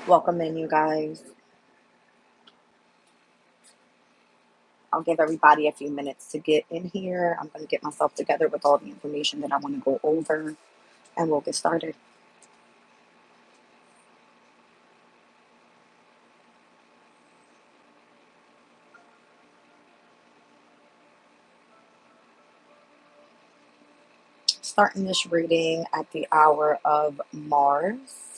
Welcome in, you guys. I'll give everybody a few minutes to get in here. I'm going to get myself together with all the information that I want to go over, and we'll get started. Starting this reading at the hour of Mars.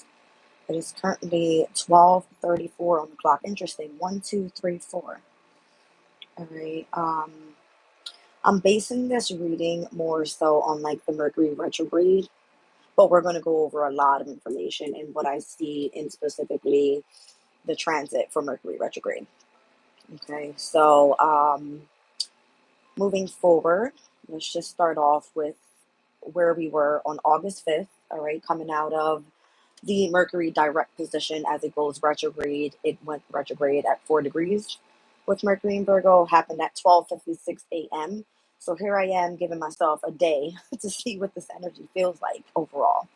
It is currently 12:34 on the clock. Interesting. 1, 2, 3, 4. All right. I'm basing this reading more so on like the Mercury retrograde, but we're going to go over a lot of information and what I see in specifically the transit for Mercury retrograde. Okay, so moving forward, let's just start off with where we were on August 5th. All right, coming out of the Mercury direct position as it goes retrograde. It went retrograde at 4 degrees with Mercury in Virgo, happened at 12:56 a.m. So here I am giving myself a day to see what this energy feels like overall.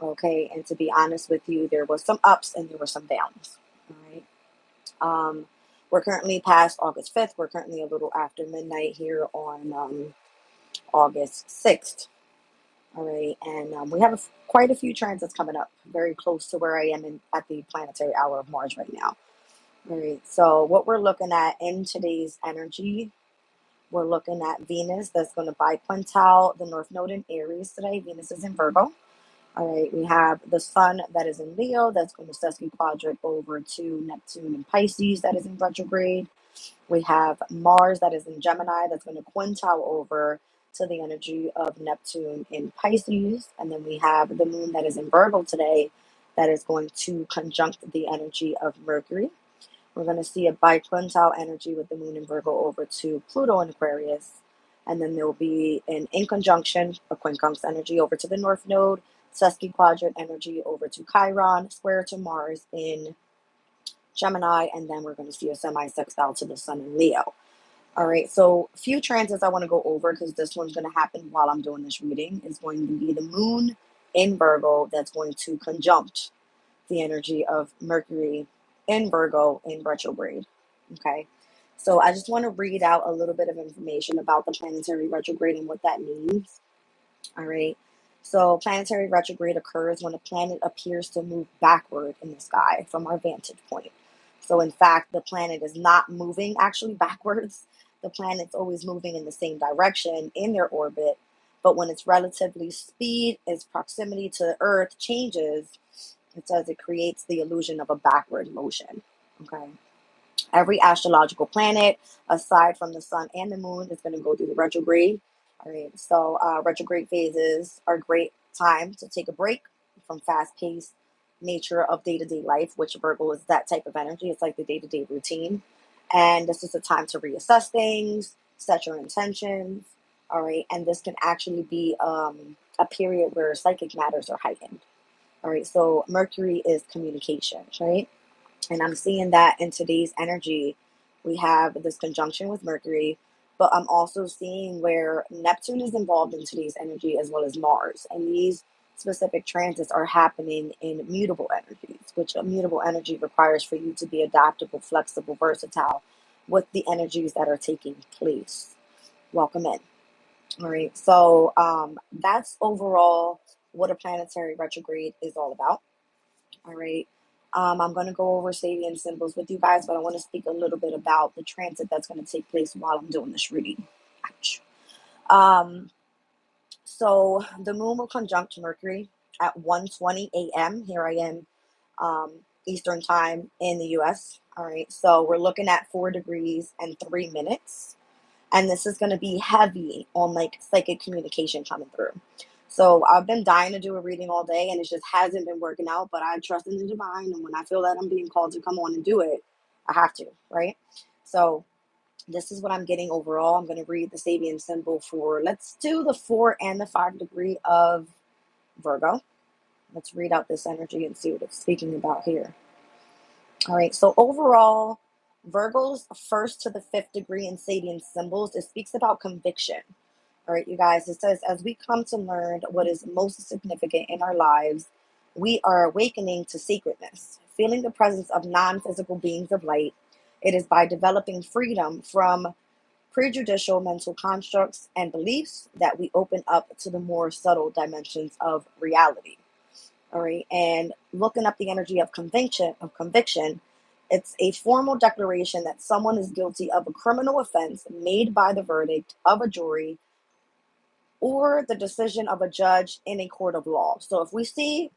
Okay, and to be honest with you, there was some ups and there were some downs. All right. We're currently past August 5th. We're currently a little after midnight here on August 6th. All right. And we have quite a few transits coming up, very close to where I am at the planetary hour of Mars right now. All right. So, what we're looking at in today's energy, we're looking at Venus that's going to biquintile the North Node in Aries today. Venus is in Virgo. All right, we have the sun that is in Leo, that's going to sesquiquadrate over to Neptune in Pisces, that is in retrograde. We have Mars that is in Gemini, that's going to quintile over to the energy of Neptune in Pisces. And then we have the moon that is in Virgo today, that is going to conjunct the energy of Mercury. We're going to see a biquintile energy with the moon in Virgo over to Pluto in Aquarius. And then there will be an in conjunction, a quincunx energy over to the North Node, sesquiquadrate energy over to Chiron, square to Mars in Gemini, and then we're going to see a semi-sextile to the Sun in Leo. All right, so a few transits I want to go over because this one's going to happen while I'm doing this reading. Is going to be the moon in Virgo that's going to conjunct the energy of Mercury in Virgo in retrograde. Okay, so I just want to read out a little bit of information about the planetary retrograde and what that means. All right. So planetary retrograde occurs when a planet appears to move backward in the sky from our vantage point. So in fact, the planet is not moving actually backwards. The planet's always moving in the same direction in their orbit. But when its relatively speed, its proximity to the Earth changes, it says it creates the illusion of a backward motion. Okay. Every astrological planet, aside from the sun and the moon, is going to go through the retrograde. All right, so retrograde phases are a great time to take a break from fast-paced nature of day-to-day life, which Virgo is that type of energy. It's like the day-to-day routine, and this is a time to reassess things, set your intentions. All right, and this can actually be a period where psychic matters are heightened. All right, so Mercury is communication, right? And I'm seeing that in today's energy, we have this conjunction with Mercury, but I'm also seeing where Neptune is involved in today's energy as well as Mars. And these specific transits are happening in mutable energies, which a mutable energy requires for you to be adaptable, flexible, versatile with the energies that are taking place. Welcome in. All right. So that's overall what a planetary retrograde is all about. All right. I'm going to go over Sabian symbols with you guys, but I want to speak a little bit about the transit that's going to take place while I'm doing this reading. Ouch. Um, so the moon will conjunct Mercury at 1:20 a.m. Here I am, Eastern time in the U.S. All right. So we're looking at 4 degrees and 3 minutes. And this is going to be heavy on like psychic communication coming through. So I've been dying to do a reading all day and it just hasn't been working out, but I trust in the divine. And when I feel that I'm being called to come on and do it, I have to, right? So this is what I'm getting overall. I'm going to read the Sabian symbol for, let's do the 4 and the 5 degree of Virgo. Let's read out this energy and see what it's speaking about here. All right, so overall, Virgo's 1st to the 5th degree in Sabian symbols, it speaks about conviction. All right, you guys, it says, as we come to learn what is most significant in our lives, we are awakening to sacredness, feeling the presence of non-physical beings of light. It is by developing freedom from prejudicial mental constructs and beliefs that we open up to the more subtle dimensions of reality. All right. And looking up the energy of conviction, it's a formal declaration that someone is guilty of a criminal offense made by the verdict of a jury or the decision of a judge in a court of law. So if we see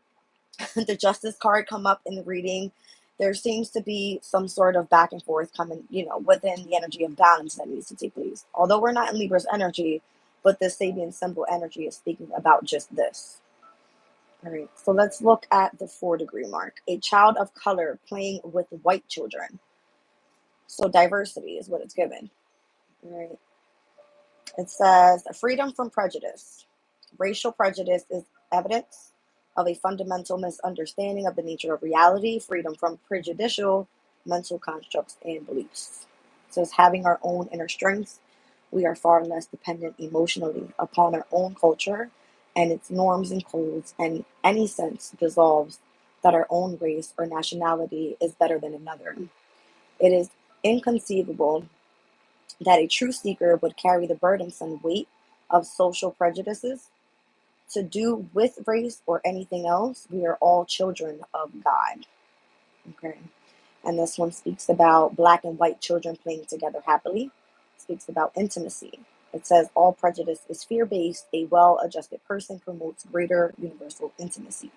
the justice card come up in the reading, there seems to be some sort of back and forth coming, within the energy of balance that needs to take place. Although we're not in Libra's energy, but the Sabian symbol energy is speaking about just this. All right, so let's look at the 4 degree mark. A child of color playing with white children. So diversity is what it's given. All right. It says freedom from prejudice. Racial prejudice is evidence of a fundamental misunderstanding of the nature of reality, freedom from prejudicial mental constructs and beliefs. So it's having our own inner strengths. We are far less dependent emotionally upon our own culture and its norms and codes, and any sense dissolves that our own race or nationality is better than another. It is inconceivable that a true seeker would carry the burdensome weight of social prejudices to do with race or anything else. We are all children of God. Okay. And this one speaks about black and white children playing together happily. It speaks about intimacy. It says all prejudice is fear-based. A well-adjusted person promotes greater universal intimacy.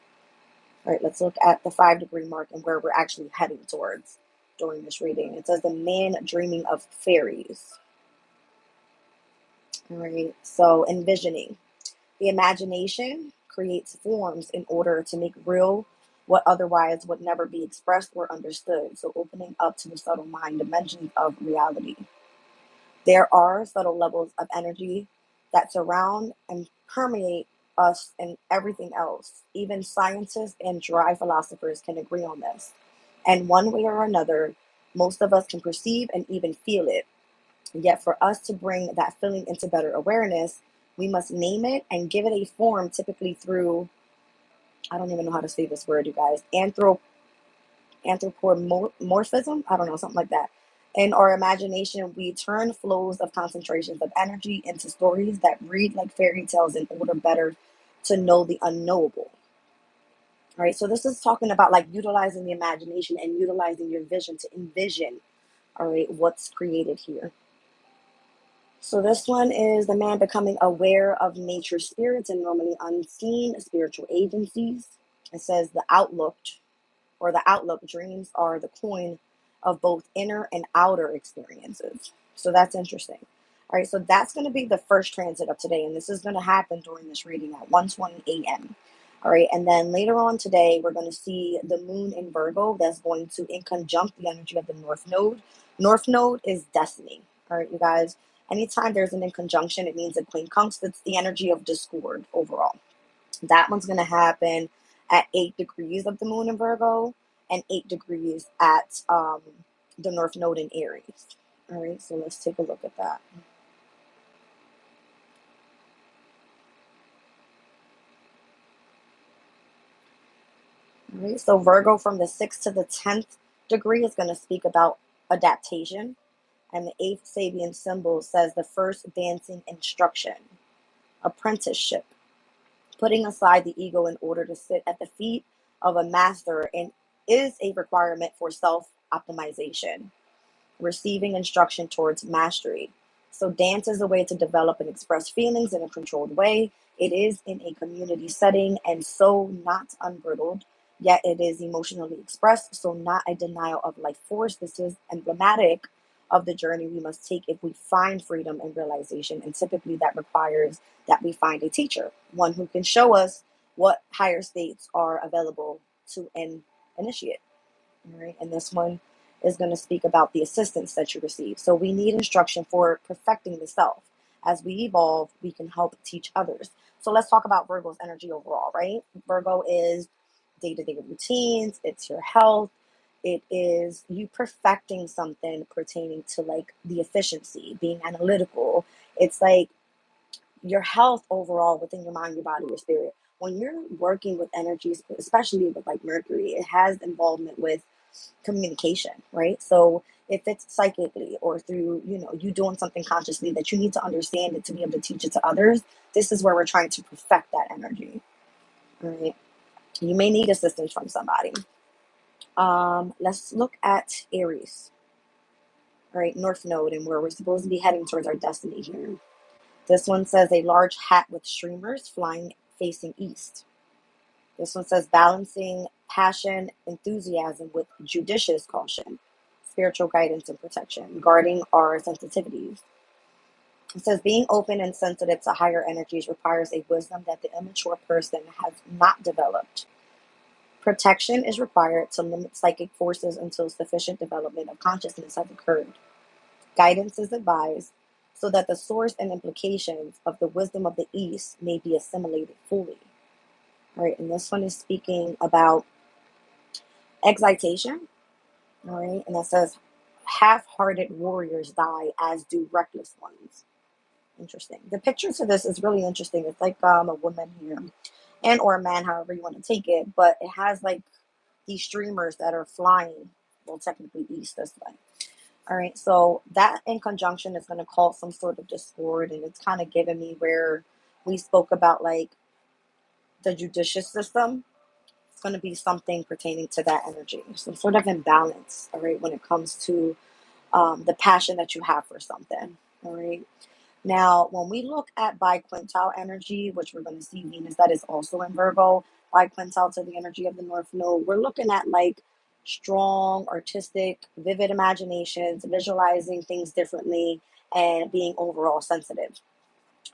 All right, let's look at the 5 degree mark and where we're actually heading towards during this reading. It says the man dreaming of fairies. All right, so envisioning. The imagination creates forms in order to make real what otherwise would never be expressed or understood. So opening up to the subtle mind dimensions of reality. There are subtle levels of energy that surround and permeate us and everything else. Even scientists and dry philosophers can agree on this. And one way or another, most of us can perceive and even feel it. Yet for us to bring that feeling into better awareness, we must name it and give it a form, typically through, I don't even know how to say this word, you guys, anthropomorphism, I don't know, something like that. In our imagination, we turn flows of concentrations of energy into stories that read like fairy tales in order better to know the unknowable. All right, so this is talking about like utilizing the imagination and utilizing your vision to envision, all right, what's created here. So this one is the man becoming aware of nature spirits and normally unseen spiritual agencies. It says the outlook dreams are the coin of both inner and outer experiences. So that's interesting. All right, so that's going to be the first transit of today, and this is going to happen during this reading at 1:20 a.m. All right, and then later on today, we're going to see the moon in Virgo that's going to in conjunct the energy of the North Node. North Node is destiny. All right, you guys. Anytime there's an in conjunction, it means it conjuncts the energy of discord overall. That one's going to happen at 8 degrees of the moon in Virgo and 8 degrees at the North Node in Aries. All right, so let's take a look at that. All right, so Virgo from the 6th to the 10th degree is going to speak about adaptation. And the 8th Sabian symbol says the first dancing instruction, apprenticeship, putting aside the ego in order to sit at the feet of a master and is a requirement for self-optimization, receiving instruction towards mastery. So dance is a way to develop and express feelings in a controlled way. It is in a community setting and so not unbridled, yet it is emotionally expressed, so not a denial of life force. This is emblematic of the journey we must take if we find freedom and realization, and typically that requires that we find a teacher, one who can show us what higher states are available to an initiate. All right, and this one is going to speak about the assistance that you receive. So we need instruction for perfecting the self. As we evolve, we can help teach others. So let's talk about Virgo's energy overall, right? Virgo is day-to-day routines, it's your health, it is you perfecting something pertaining to like the efficiency, being analytical. It's like your health overall within your mind, your body, your spirit. when you're working with energies, especially with like Mercury, it has involvement with communication, right? So if it's psychically or through, you doing something consciously that you need to understand it to be able to teach it to others, this is where we're trying to perfect that energy. All right. You may need assistance from somebody. Let's look at Aries. All right, North Node, and where we're supposed to be heading towards our destiny here. This one says a large hat with streamers flying facing east. This one says balancing passion, enthusiasm with judicious caution, spiritual guidance and protection, guarding our sensitivities. It says being open and sensitive to higher energies requires a wisdom that the immature person has not developed. Protection is required to limit psychic forces until sufficient development of consciousness has occurred. Guidance is advised so that the source and implications of the wisdom of the East may be assimilated fully. All right, and this one is speaking about excitation. All right, and that says half-hearted warriors die, as do reckless ones. Interesting. The picture to this is really interesting. It's like a woman here, and or a man, however you want to take it, but it has like these streamers that are flying, well, technically east this way. All right, so that in conjunction is going to cause some sort of discord, and it's kind of giving me where we spoke about like the judicious system. It's going to be something pertaining to that energy, some sort of imbalance, all right, when it comes to the passion that you have for something, all right. Now, when we look at biquintile energy, which we're going to see Venus that is also in Virgo, biquintile to the energy of the North Node, we're looking at like strong, artistic, vivid imaginations, visualizing things differently, and being overall sensitive,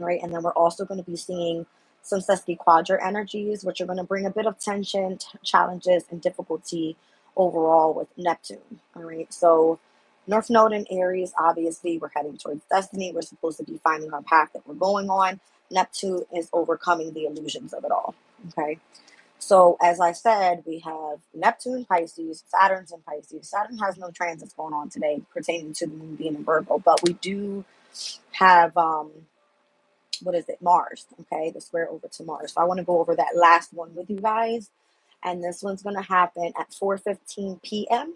right? And then we're also going to be seeing some sesquiquadra energies, which are going to bring a bit of tension, challenges, and difficulty overall with Neptune, all right? So North Node in Aries, obviously, we're heading towards destiny. We're supposed to be finding our path that we're going on. Neptune is overcoming the illusions of it all, okay? So as I said, we have Neptune, Pisces, Saturn's in Pisces. Saturn has no transits going on today pertaining to the moon being in Virgo, but we do have Mars, okay, the square over to Mars. So I want to go over that last one with you guys, and this one's going to happen at 4:15 p.m.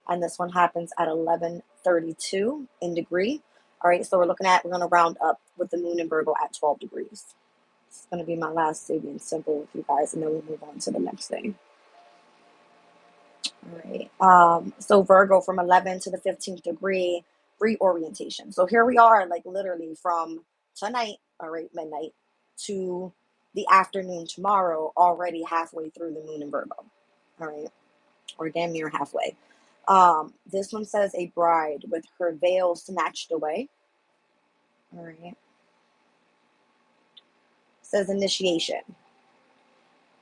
and this one happens at 11:32 in degree. All right, so we're going to round up with the moon in Virgo at 12 degrees. It's going to be my last Sabian symbol with you guys, and then we'll move on to the next thing. All right, so Virgo from 11 to the 15th degree, reorientation. So here we are, like literally from tonight, all right, midnight, to the afternoon tomorrow, already halfway through the moon in Virgo, all right, or damn near halfway. This one says a bride with her veil snatched away, all right. It says initiation.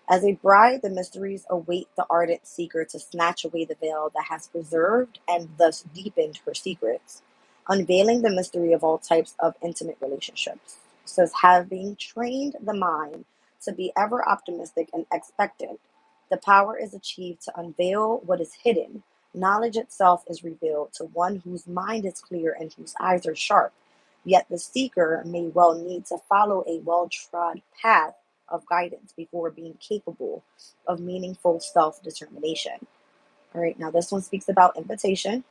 As a bride, the mysteries await the ardent seeker to snatch away the veil that has preserved and thus deepened her secrets, unveiling the mystery of all types of intimate relationships. It says, having trained the mind to be ever optimistic and expectant, the power is achieved to unveil what is hidden. Knowledge itself is revealed to one whose mind is clear and whose eyes are sharp. Yet the seeker may well need to follow a well-trod path of guidance before being capable of meaningful self-determination. All right, now this one speaks about invitation.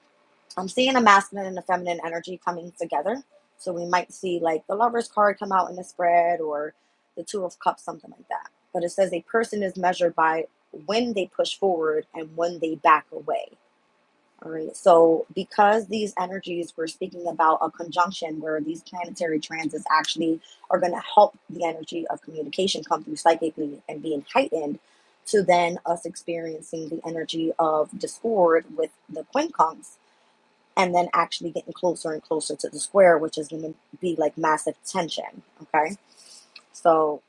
I'm seeing a masculine and a feminine energy coming together. So we might see like the Lover's card come out in the spread, or the Two of Cups, something like that. But it says a person is measured by when they push forward and when they back away. All right, so because these energies, we're speaking about a conjunction where these planetary transits actually are going to help the energy of communication come through psychically and being heightened, to then us experiencing the energy of discord with the quincunx, and then actually getting closer and closer to the square, which is going to be like massive tension, okay? So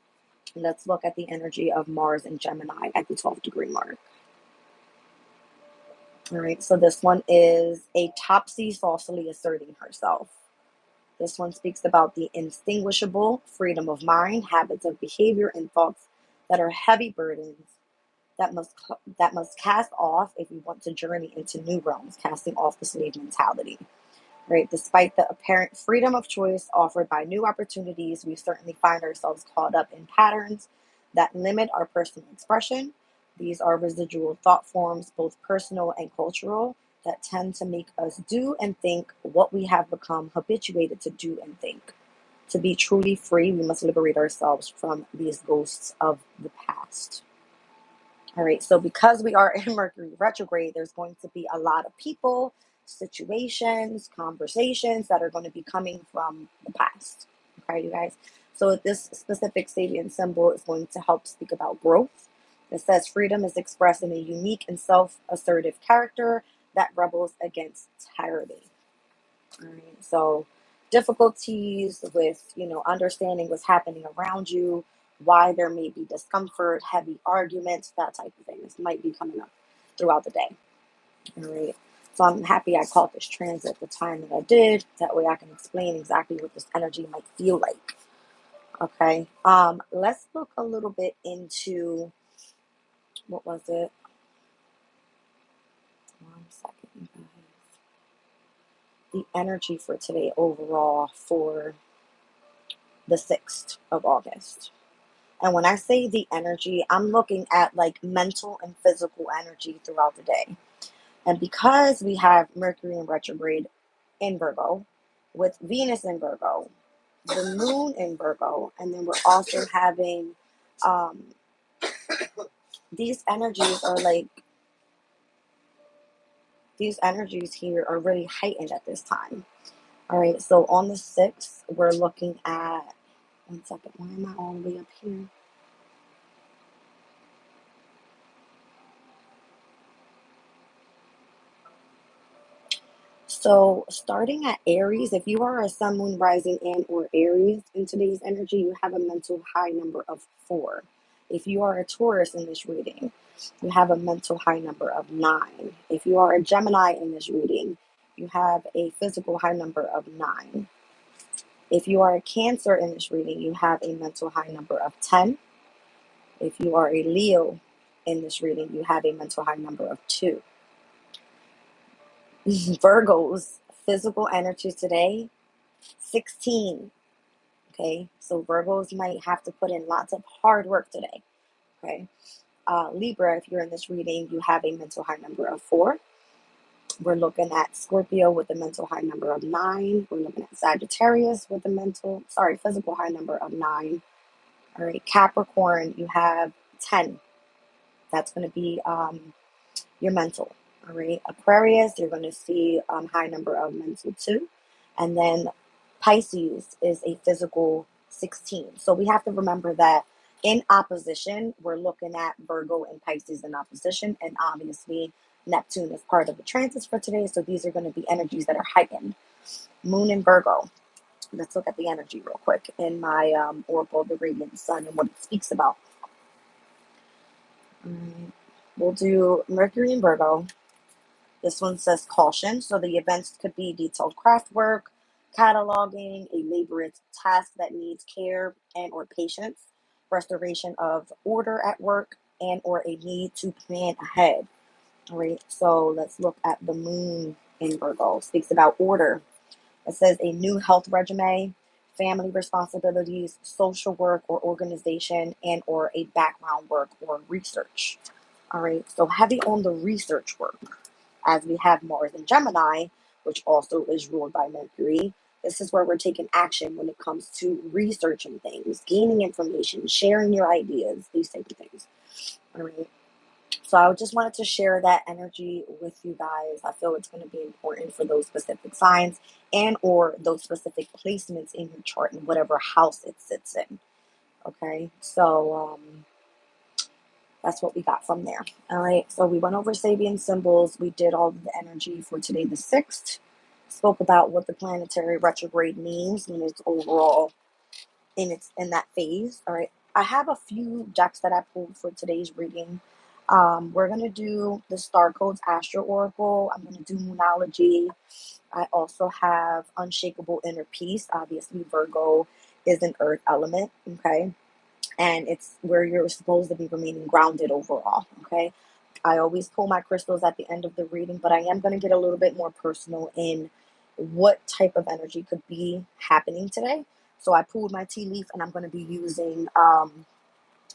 let's look at the energy of Mars and Gemini at the 12th degree mark. All right, so this one is a Topsy saucily asserting herself. This one speaks about the indistinguishable freedom of mind, habits of behavior, and thoughts that are heavy burdens that must cast off if we want to journey into new realms, casting off the slave mentality. Right, despite the apparent freedom of choice offered by new opportunities, we certainly find ourselves caught up in patterns that limit our personal expression. These are residual thought forms, both personal and cultural, that tend to make us do and think what we have become habituated to do and think. To be truly free, we must liberate ourselves from these ghosts of the past. All right, so because we are in Mercury retrograde, there's going to be a lot of people, situations, conversations that are going to be coming from the past. Okay, you guys. So this specific Sabian symbol is going to help speak about growth. It says freedom is expressed in a unique and self-assertive character that rebels against tyranny. All right, so difficulties with, understanding what's happening around you, why there may be discomfort, heavy arguments, that type of thing. This might be coming up throughout the day. All right, so I'm happy I caught this transit the time that I did. That way I can explain exactly what this energy might feel like. Okay, let's look a little bit into, what was it? 1 second, you guys. The energy for today overall for the 6th of August. And when I say the energy, I'm looking at like mental and physical energy throughout the day. And because we have Mercury in retrograde in Virgo, with Venus in Virgo, the moon in Virgo, and then we're also having um, these energies are like, these energies here are really heightened at this time. All right, so on the 6th, we're looking at, 1 second, why am I all the way up here? So starting at Aries, if you are a sun, moon, rising, and or Aries in today's energy, you have a mental high number of 4. If you are a Taurus in this reading, you have a mental high number of 9. If you are a Gemini in this reading, you have a physical high number of 9. If you are a Cancer in this reading, you have a mental high number of 10. If you are a Leo in this reading, you have a mental high number of 2. Virgo's physical energy today, 16. Okay, so Virgos might have to put in lots of hard work today. Okay, Libra, if you're in this reading, you have a mental high number of 4. We're looking at Scorpio with a mental high number of 9. We're looking at Sagittarius with a physical high number of 9. All right, Capricorn, you have 10. That's going to be your mental. All right, Aquarius, you're going to see high number of mental 2. And then Pisces is a physical 16. So we have to remember that in opposition, we're looking at Virgo and Pisces in opposition. And obviously, Neptune is part of the transits for today. So these are going to be energies that are heightened. Moon in Virgo. Let's look at the energy real quick in my Oracle of the Radiant Sun and what it speaks about. We'll do Mercury in Virgo. This one says caution. So the events could be detailed craft work, cataloging, a laborious task that needs care and or patience, restoration of order at work, and or a need to plan ahead. All right, so let's look at the moon in Virgo. It speaks about order. It says a new health regimen, family responsibilities, social work or organization, and or a background work or research. All right, so heavy on the research work, as we have Mars and Gemini, which also is ruled by Mercury. This is where we're taking action when it comes to researching things, gaining information, sharing your ideas, these type of things. All right. So I just wanted to share that energy with you guys. I feel it's going to be important for those specific signs and or those specific placements in your chart in whatever house it sits in. Okay. So that's what we got from there. All right. So we went over Sabian symbols. We did all of the energy for today, the 6th. Spoke about what the planetary retrograde means when it's overall in that phase. All right. I have a few decks that I pulled for today's reading. We're gonna do the Star Codes Astro Oracle. I'm gonna do Moonology. I also have Unshakable Inner Peace. Obviously, Virgo is an earth element. Okay. And it's where you're supposed to be remaining grounded overall. Okay. I always pull my crystals at the end of the reading, but I am going to get a little bit more personal in what type of energy could be happening today. So I pulled my tea leaf and I'm going to be using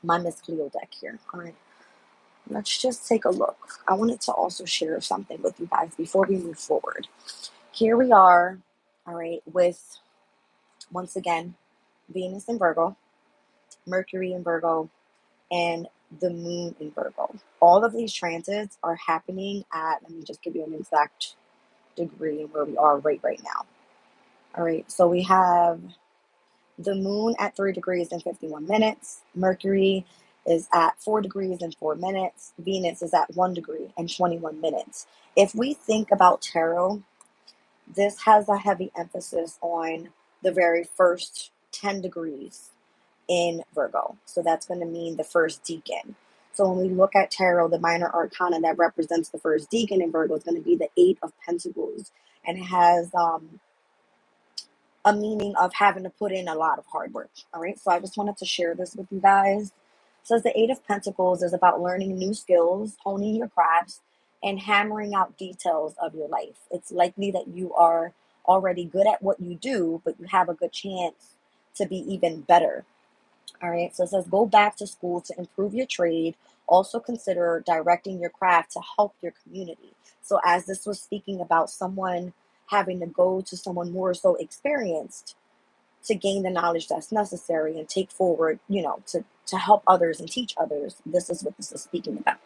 my Miss Cleo deck here. All right, let's just take a look. I wanted to also share something with you guys before we move forward. Here we are, all right, with, once again, Venus in Virgo, Mercury in Virgo, and the moon in Virgo. All of these transits are happening at, let me just give you an exact degree and where we are right now. All right, so we have the moon at 3 degrees and 51 minutes. Mercury is at 4 degrees and 4 minutes. Venus is at 1 degree and 21 minutes. If we think about tarot, this has a heavy emphasis on the very first 10 degrees in Virgo. So that's going to mean the first decan. So when we look at tarot, the minor arcana that represents the first decan in Virgo is going to be the Eight of Pentacles. And it has a meaning of having to put in a lot of hard work. All right. So I just wanted to share this with you guys. It says the Eight of Pentacles is about learning new skills, honing your crafts, and hammering out details of your life. It's likely that you are already good at what you do, but you have a good chance to be even better. All right, so it says go back to school to improve your trade. Also consider directing your craft to help your community. So as this was speaking about someone having to go to someone more so experienced to gain the knowledge that's necessary and take forward, to help others and teach others, this is what this is speaking about.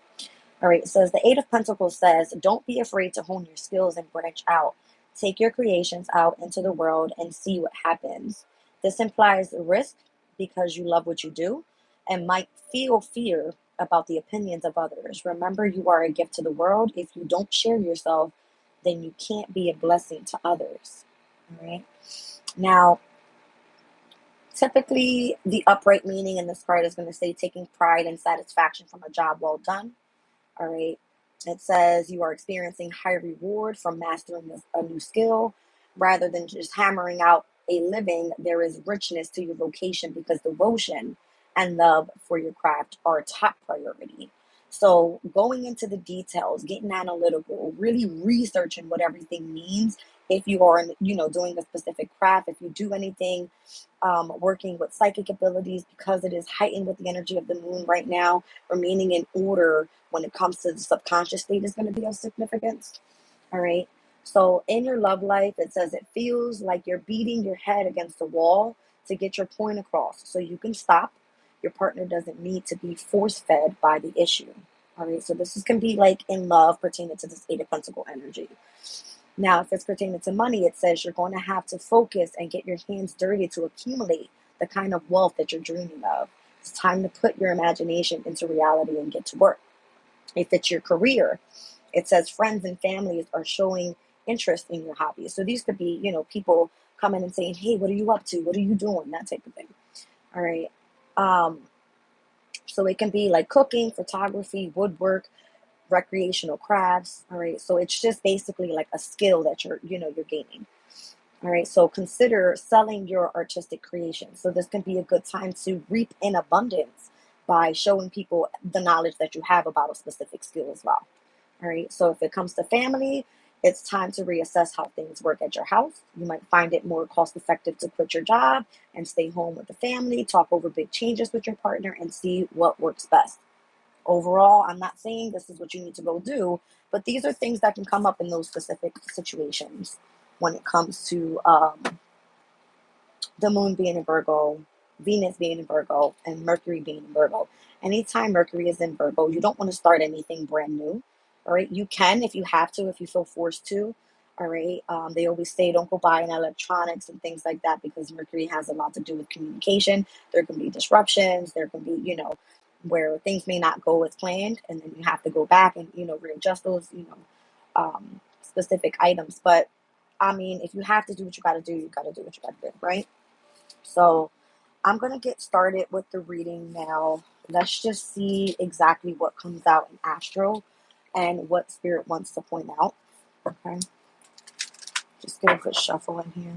All right, it says the Eight of Pentacles says, don't be afraid to hone your skills and branch out. Take your creations out into the world and see what happens. This implies risk because you love what you do and might feel fear about the opinions of others. Remember, you are a gift to the world. If you don't share yourself, then you can't be a blessing to others. All right. Now, typically, the upright meaning in this card is going to say taking pride and satisfaction from a job well done. All right. It says you are experiencing high reward from mastering a new skill rather than just hammering out a living. There is richness to your vocation because devotion and love for your craft are top priority. So going into the details, getting analytical, really researching what everything means. If you are, doing a specific craft, if you do anything working with psychic abilities, because it is heightened with the energy of the moon right now, remaining in order when it comes to the subconscious state is going to be of significance. All right. So in your love life, it says it feels like you're beating your head against the wall to get your point across. So you can stop. Your partner doesn't need to be force fed by the issue. All right. So can be like in love pertaining to this Eight of Pentacle energy. Now, if it's pertaining to money, it says you're going to have to focus and get your hands dirty to accumulate the kind of wealth that you're dreaming of. It's time to put your imagination into reality and get to work. If it's your career, it says friends and families are showing interest in your hobbies. So these could be, people coming and saying, hey, what are you up to? What are you doing? That type of thing. All right. So it can be like cooking, photography, woodwork, recreational crafts. All right. So it's just basically like a skill that you're gaining. All right. So consider selling your artistic creation. So this can be a good time to reap in abundance by showing people the knowledge that you have about a specific skill as well. All right. So if it comes to family, it's time to reassess how things work at your house. You might find it more cost effective to quit your job and stay home with the family, talk over big changes with your partner, and see what works best. Overall, I'm not saying this is what you need to go do, but these are things that can come up in those specific situations when it comes to the moon being in Virgo, Venus being in Virgo, and Mercury being in Virgo. Anytime Mercury is in Virgo, you don't want to start anything brand new. All right. You can if you have to, if you feel forced to. All right. They always say don't go buy in electronics and things like that because Mercury has a lot to do with communication. There can be disruptions. There can be, where things may not go as planned. And then you have to go back and, readjust those, specific items. But I mean, if you have to do what you got to do, you got to do what you got to do. Right. So I'm going to get started with the reading now. Let's just see exactly what comes out in Astro and what Spirit wants to point out. Okay. Just get a good shuffle in here.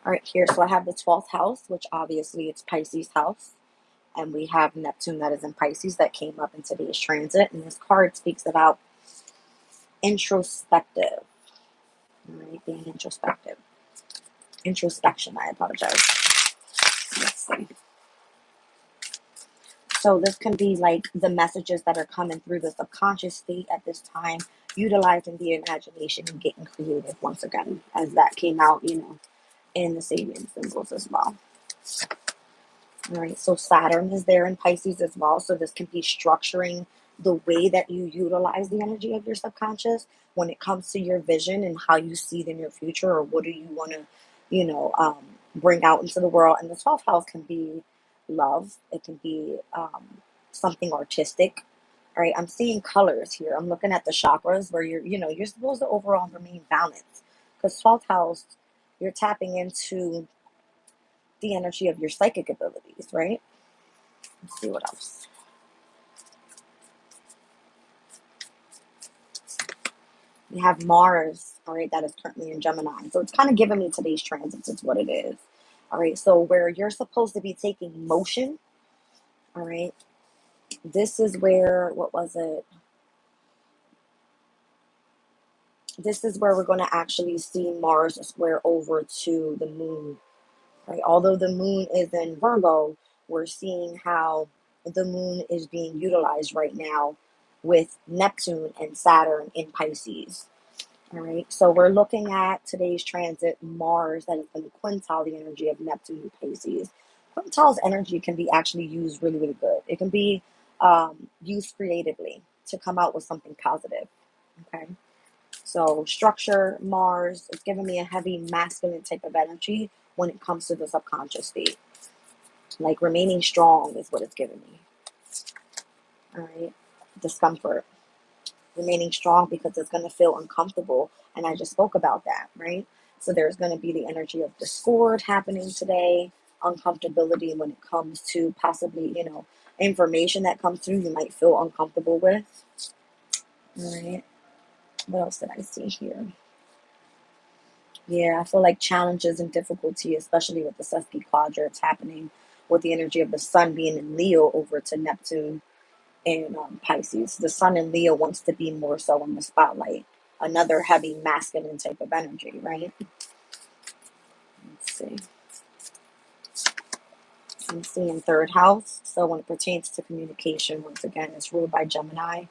All right, here. So I have the 12th house, which obviously it's Pisces house. And we have Neptune that is in Pisces that came up in today's transit. And this card speaks about introspective. All right, being introspective. Introspection, I apologize. Let's see. So this can be like the messages that are coming through the subconscious state at this time, utilizing the imagination and getting creative once again, as that came out, in the Sabian symbols as well. All right, so Saturn is there in Pisces as well. So this can be structuring the way that you utilize the energy of your subconscious when it comes to your vision and how you see it in your future, or what do you want to, bring out into the world. And the 12th house can be love. It can be something artistic. All right, I'm seeing colors here. I'm looking at the chakras where you're supposed to overall remain balanced, because 12th house, you're tapping into the energy of your psychic abilities, right? Let's see what else. We have Mars, all right, that is currently in Gemini. So it's kind of giving me today's transits, is what it is. All right, so where you're supposed to be taking motion, all right, this is where, what was it? This is where we're going to actually see Mars square over to the moon. Right? Although the moon is in Virgo, we're seeing how the moon is being utilized right now with Neptune and Saturn in Pisces. All right, so we're looking at today's transit Mars that is going to quintile the energy of Neptune and Pisces. Quintile's energy can be actually used really, really good. It can be used creatively to come out with something positive. Okay. So structure, Mars, it's giving me a heavy masculine type of energy when it comes to the subconscious state. Like remaining strong is what it's giving me. All right. Discomfort. Remaining strong because it's going to feel uncomfortable. And I just spoke about that, right? So there's going to be the energy of discord happening today, uncomfortability when it comes to possibly, information that comes through you might feel uncomfortable with. All right. What else did I see here? Yeah, I feel like challenges and difficulty, especially with the Susky quadrants happening with the energy of the sun being in Leo over to Neptune and Pisces. The sun in Leo wants to be more so in the spotlight. Another heavy masculine type of energy, right? Let's see. I'm seeing third house. So when it pertains to communication, once again, it's ruled by Gemini.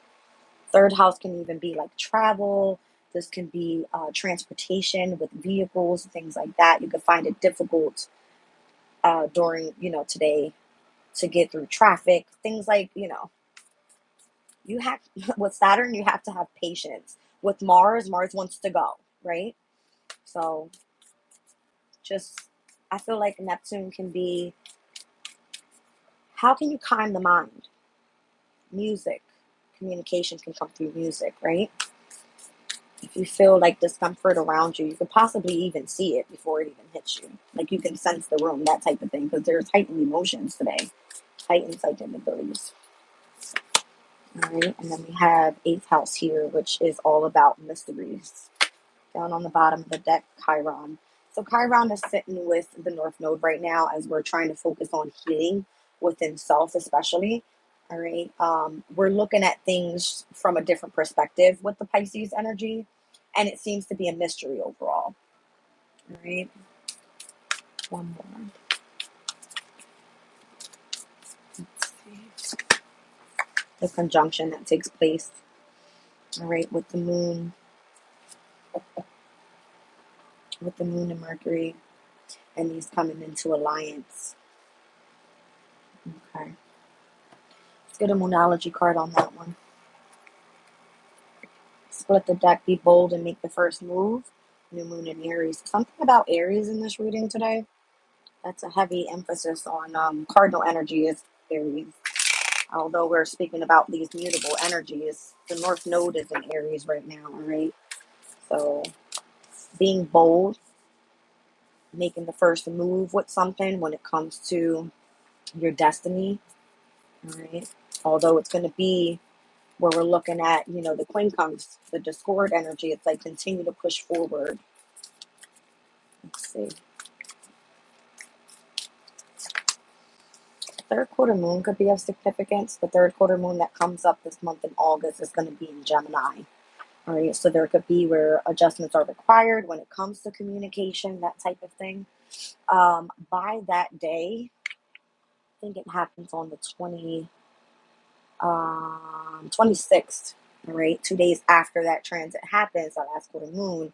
Third house can even be like travel. This can be transportation with vehicles, things like that. You could find it difficult during, today to get through traffic. Things like, you have, with Saturn, you have to have patience. With Mars wants to go, right? So I feel like Neptune can be, how can you calm the mind? Music. Communication can come through music, right? If you feel like discomfort around you, you could possibly even see it before it even hits you. Like you can sense the room, that type of thing, because there's heightened emotions today, heightened psychic abilities. All right, and then we have 8th house here, which is all about mysteries. Down on the bottom of the deck, Chiron. So Chiron is sitting with the North Node right now as we're trying to focus on healing within self, especially. All right, we're looking at things from a different perspective with the Pisces energy, and it seems to be a mystery overall. All right, one more. Let's see. The conjunction that takes place, all right, with the moon and Mercury, and these coming into alliance. Okay, let's get a moonology card on that one. Split the deck, be bold, and make the first move. New moon in Aries. Something about Aries in this reading today. That's a heavy emphasis on cardinal energy is Aries. Although we're speaking about these mutable energies, the North Node is in Aries right now, all right? So being bold, making the first move with something when it comes to your destiny, all right? Although it's going to be where we're looking at, the quincunx, the discord energy, it's like continue to push forward. Let's see. third quarter moon could be of significance. The third quarter moon that comes up this month in August is going to be in Gemini. All right, so there could be where adjustments are required when it comes to communication, that type of thing. By that day, I think it happens on the 26th, all right? 2 days after that transit happens, our last quarter moon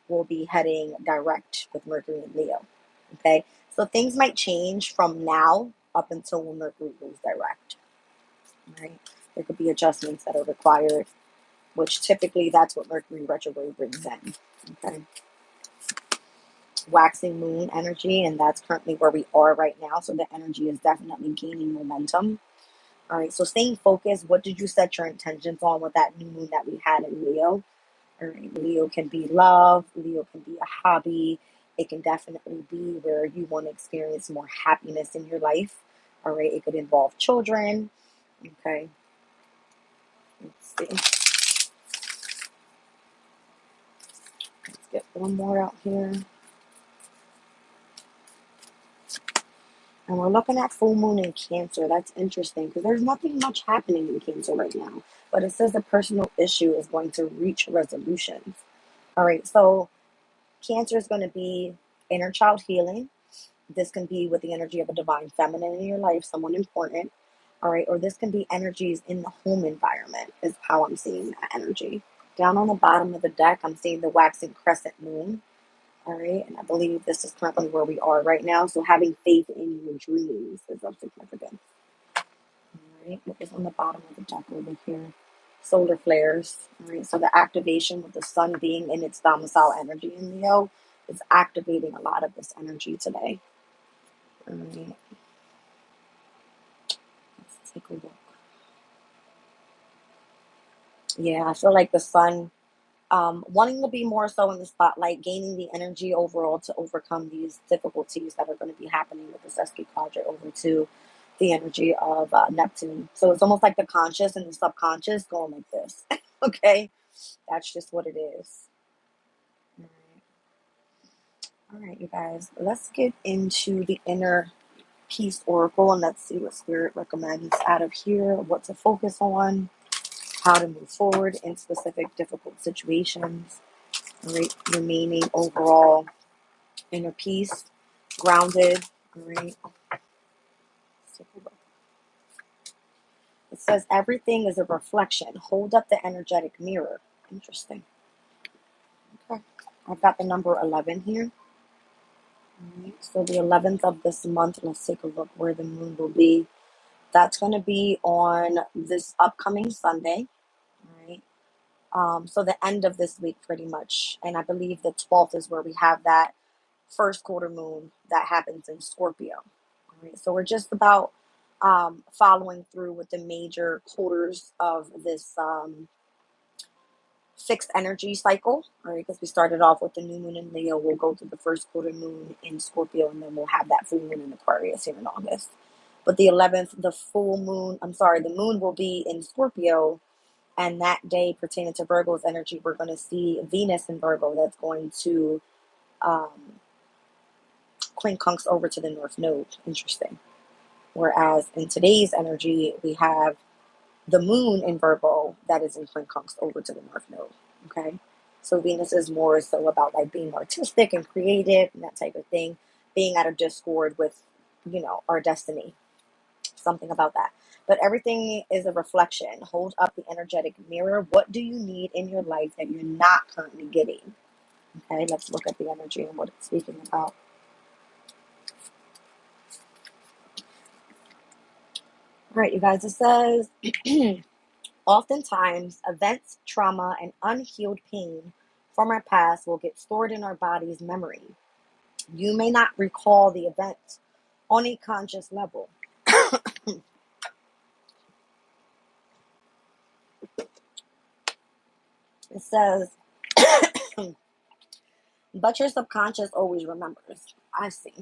will be heading direct with Mercury and Leo, okay? So things might change from now up until when Mercury goes direct, all right? There could be adjustments that are required, which typically that's what Mercury retrograde brings in, okay? Waxing moon energy, and that's currently where we are right now. So the energy is definitely gaining momentum. All right, so staying focused. What did you set your intentions on with that new moon that we had in Leo? All right, Leo can be love, Leo can be a hobby. It can definitely be where you want to experience more happiness in your life. All right, it could involve children. Okay, let's see. Let's get one more out here. And we're looking at full moon in Cancer. That's interesting because there's nothing much happening in Cancer right now. But it says the personal issue is going to reach resolutions. All right, so Cancer is going to be inner child healing. This can be with the energy of a divine feminine in your life, someone important. All right, or this can be energies in the home environment, is how I'm seeing that energy. Down on the bottom of the deck, I'm seeing the waxing crescent moon. All right, and I believe this is currently where we are right now. So having faith in your dreams is of significance. All right, what is on the bottom of the deck over here? Solar flares. All right, so the activation with the sun being in its domicile energy in Leo is activating a lot of this energy today. All right, let's take a look. Yeah, I feel like the sun wanting to be more so in the spotlight, gaining the energy overall to overcome these difficulties that are going to be happening with the Sesky quadrant over to the energy of Neptune. So it's almost like the conscious and the subconscious going like this. Okay, that's just what it is. All right. All right, you guys, let's get into the inner peace oracle and let's see what spirit recommends out of here, what to focus on, how to move forward in specific difficult situations. All right, remaining overall inner peace, grounded. All right, let's take a look. It says everything is a reflection. Hold up the energetic mirror. Interesting. Okay, I've got the number 11 here. All right, so the 11th of this month. Let's take a look where the moon will be. That's going to be on this upcoming Sunday. All right. So the end of this week, pretty much, and I believe the 12th is where we have that first quarter moon that happens in Scorpio. All right, so we're just about following through with the major quarters of this fixed energy cycle. All right, because we started off with the new moon in Leo, we'll go to the first quarter moon in Scorpio, and then we'll have that full moon in Aquarius here in August. But the 11th, the moon will be in Scorpio, and that day pertaining to Virgo's energy, we're going to see Venus in Virgo that's going to quincunx over to the North Node. Interesting. Whereas in today's energy, we have the moon in Virgo that is in quincunx over to the North Node. Okay. So Venus is more so about like being artistic and creative and that type of thing, being at a discord with, our destiny. Something about that. But everything is a reflection. Hold up the energetic mirror. What do you need in your life that you're not currently getting? Okay, let's look at the energy and what it's speaking about. All right, you guys, it says, oftentimes events, trauma, and unhealed pain from our past will get stored in our body's memory. You may not recall the event on a conscious level. It says, but your subconscious always remembers. I see.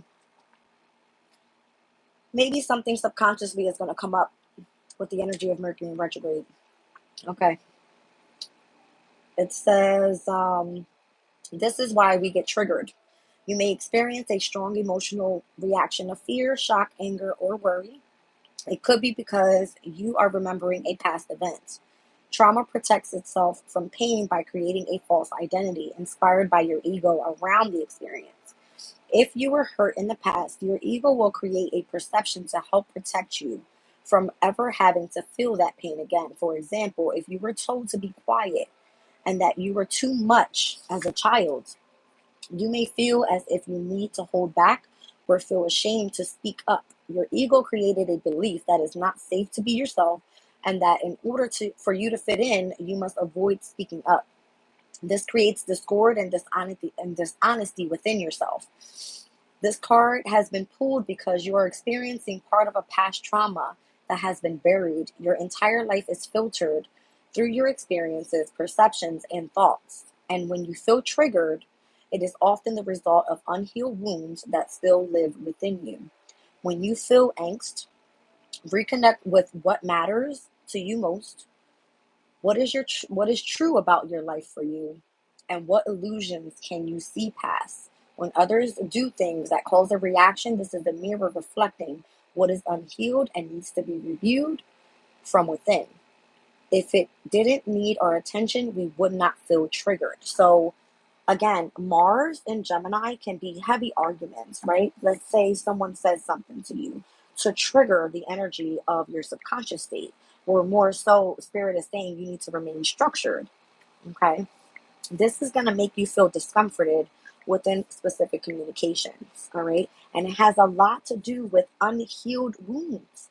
Maybe something subconsciously is going to come up with the energy of Mercury in retrograde. Okay. It says, this is why we get triggered. You may experience a strong emotional reaction of fear, shock, anger, or worry. It could be because you are remembering a past event. Trauma protects itself from pain by creating a false identity inspired by your ego around the experience. If you were hurt in the past, your ego will create a perception to help protect you from ever having to feel that pain again. For example, if you were told to be quiet and that you were too much as a child, you may feel as if you need to hold back or feel ashamed to speak up. Your ego created a belief that it's not safe to be yourself and that in order for you to fit in, you must avoid speaking up. This creates discord and dishonesty within yourself. This card has been pulled because you are experiencing part of a past trauma that has been buried. Your entire life is filtered through your experiences, perceptions, and thoughts. And when you feel triggered, it is often the result of unhealed wounds that still live within you. When you feel angst, reconnect with what matters to you most. What is true about your life for you, and what illusions can you see past? When others do things that cause a reaction, this is the mirror reflecting what is unhealed and needs to be reviewed from within. If it didn't need our attention, we would not feel triggered. So again, Mars and Gemini can be heavy arguments, right? Let's say someone says something to you to trigger the energy of your subconscious state, or more so, Spirit is saying you need to remain structured, okay? This is going to make you feel discomforted within specific communications, all right? And it has a lot to do with unhealed wounds,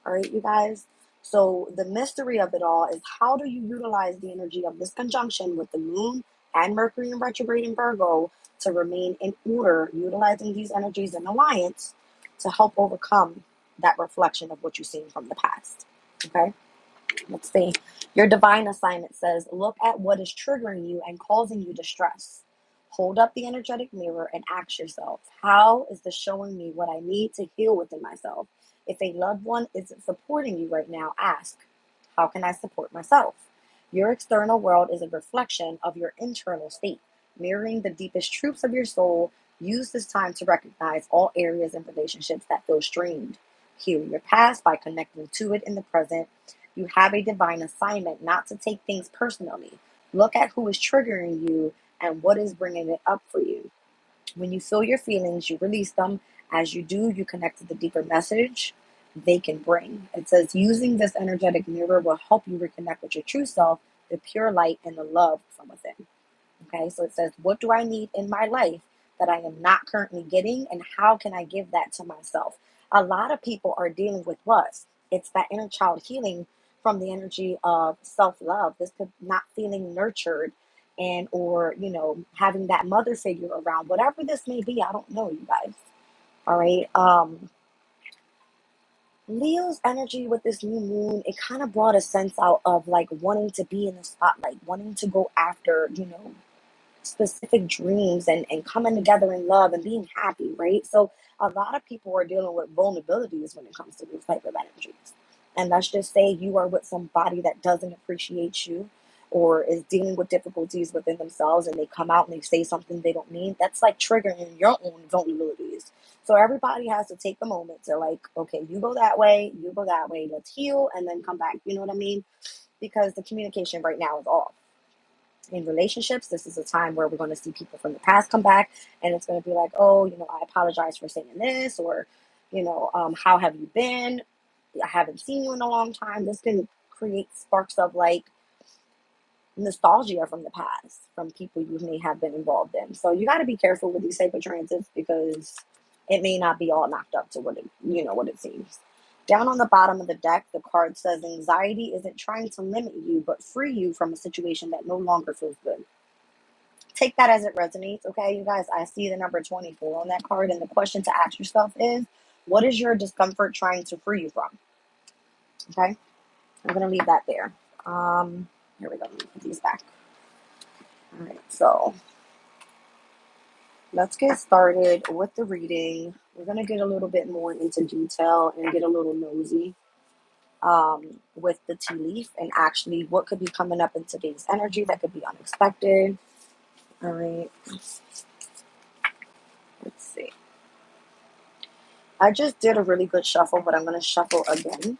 all right, you guys? So the mystery of it all is, how do you utilize the energy of this conjunction with the moon and Mercury in retrograde in Virgo to remain in order, utilizing these energies in alliance to help overcome that reflection of what you've seen from the past, okay? Let's see. Your divine assignment says, look at what is triggering you and causing you distress. Hold up the energetic mirror and ask yourself, how is this showing me what I need to heal within myself? If a loved one isn't supporting you right now, ask, how can I support myself? Your external world is a reflection of your internal state, mirroring the deepest truths of your soul. Use this time to recognize all areas and relationships that feel strained. Heal your past by connecting to it in the present. You have a divine assignment not to take things personally. Look at who is triggering you and what is bringing it up for you. When you feel your feelings, you release them. As you do, you connect to the deeper message they can bring. It says using this energetic mirror will help you reconnect with your true self, the pure light, and the love from within. Okay, so it says, what do I need in my life that I am not currently getting, and how can I give that to myself? A lot of people are dealing with what? It's that inner child healing from the energy of self-love. This could not feeling nurtured and or having that mother figure around, whatever this may be. I don't know, you guys. All right. Leo's energy with this new moon, it kind of brought a sense out of like wanting to be in the spotlight, wanting to go after, specific dreams and coming together in love and being happy, right? So a lot of people are dealing with vulnerabilities when it comes to these type of energies. And let's just say you are with somebody that doesn't appreciate you or is dealing with difficulties within themselves, and they come out and they say something they don't mean. That's like triggering your own vulnerabilities. So everybody has to take a moment to like, okay, you go that way, let's heal and then come back. You know what I mean? Because the communication right now is off. In relationships, this is a time where we're going to see people from the past come back, and it's going to be like, oh, I apologize for saying this, or how have you been? I haven't seen you in a long time. This can create sparks of like nostalgia from the past, from people you may have been involved in. So you got to be careful with these type of transits, because it may not be all knocked up to what it seems. Down on the bottom of the deck, the card says, anxiety isn't trying to limit you, but free you from a situation that no longer feels good. Take that as it resonates, okay, you guys? I see the number 24 on that card, and the question to ask yourself is, what is your discomfort trying to free you from? Okay, I'm going to leave that there. Here we go. Let me put these back. All right, so let's get started with the reading. We're going to get a little bit more into detail and get a little nosy with the tea leaf and actually what could be coming up in today's energy that could be unexpected. All right. Let's see. I just did a really good shuffle, but I'm going to shuffle again.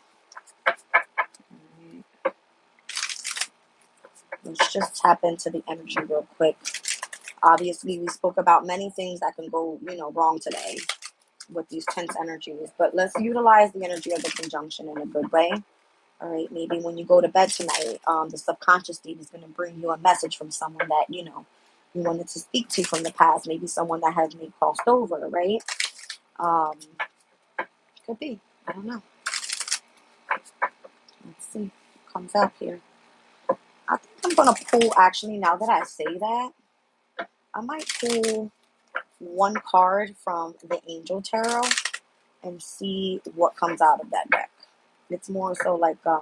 Let's just tap into the energy real quick. Obviously, we spoke about many things that can go, wrong today with these tense energies, but let's utilize the energy of the conjunction in a good way. All right, maybe when you go to bed tonight, the subconscious state is going to bring you a message from someone that, you wanted to speak to from the past, maybe someone that has been crossed over, right? Could be. I don't know. Let's see what comes up here. I think I'm going to pull, actually, now that I say that, I might pull one card from the Angel Tarot and see what comes out of that deck. It's more so like a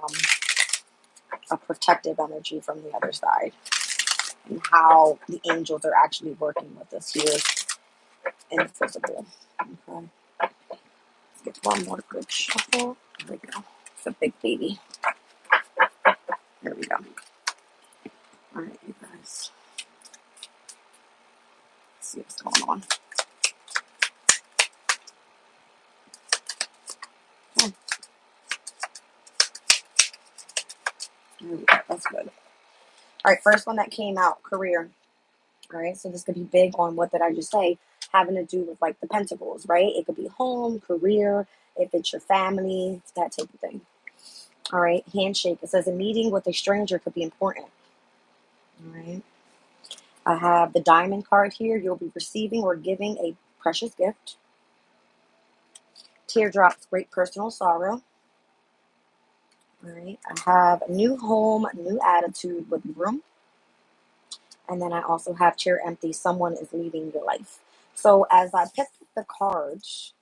protective energy from the other side, and how the angels are actually working with us here in the physical. Okay. Let's get one more good shuffle. There we go. It's a big baby. There we go. All right, you guys. Let's see what's going on. Okay. There we go. That's good. All right, first one that came out, career. All right, so this could be big on what did I just say, having to do with like the pentacles, right? It could be home, career, if it's your family, that type of thing. All right, handshake. It says a meeting with a stranger could be important. All right. I have the diamond card here. You'll be receiving or giving a precious gift. Teardrops, great personal sorrow. All right. I have new home, new attitude with room. And then I also have chair empty. Someone is leaving your life. So as I picked up the cards,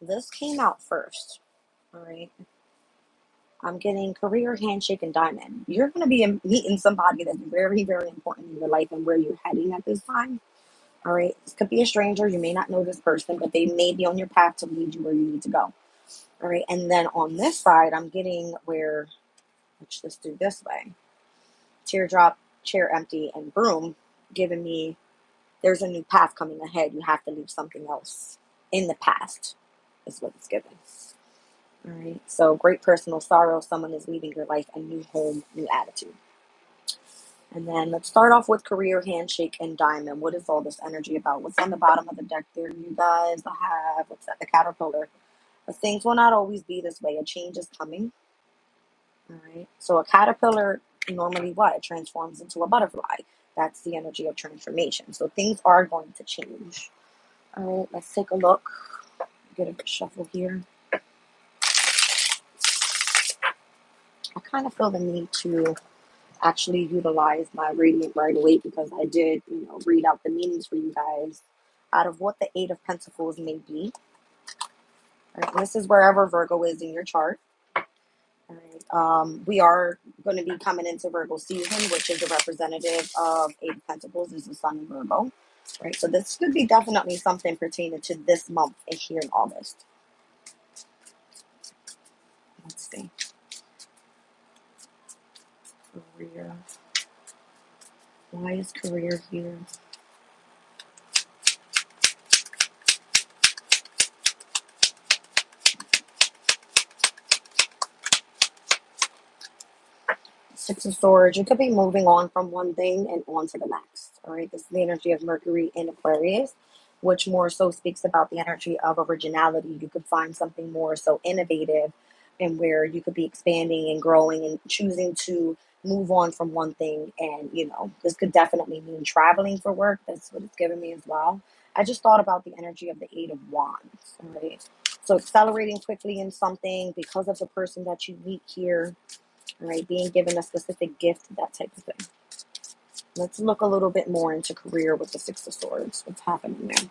this came out first. All right. I'm getting career, handshake, and diamond. You're going to be meeting somebody that's very, very important in your life and where you're heading at this time. All right. This could be a stranger. You may not know this person, but they may be on your path to lead you where you need to go. All right. And then on this side, I'm getting where, let's just do this way. Teardrop, chair empty, and broom, giving me there's a new path coming ahead. You have to leave something else in the past, is what it's giving. All right. So great personal sorrow. Someone is leaving your life, a new home, new attitude. And then let's start off with career, handshake, and diamond. What is all this energy about? What's on the bottom of the deck there, you guys? I have, what's that? The caterpillar. But things will not always be this way. A change is coming. All right. So a caterpillar normally what? It transforms into a butterfly. That's the energy of transformation. So things are going to change. All right. Let's take a look. Get a shuffle here. I kind of feel the need to actually utilize my radiant right away because I did, read out the meanings for you guys out of what the Eight of Pentacles may be. Right, this is wherever Virgo is in your chart. All right, we are going to be coming into Virgo season, which is a representative of Eight of Pentacles, is the Sun in Virgo. Right, so this could be definitely something pertaining to this month here in August. Let's see. Career. Why is career here? Six of Swords, you could be moving on from one thing and on to the next. All right, this is the energy of Mercury in Aquarius, which more so speaks about the energy of originality. You could find something more so innovative and where you could be expanding and growing and choosing to move on from one thing. And, this could definitely mean traveling for work. That's what it's giving me as well. I just thought about the energy of the Eight of Wands. All right, so accelerating quickly in something because of the person that you meet here. All right, being given a specific gift, that type of thing. Let's look a little bit more into career with the Six of Swords. What's happening there?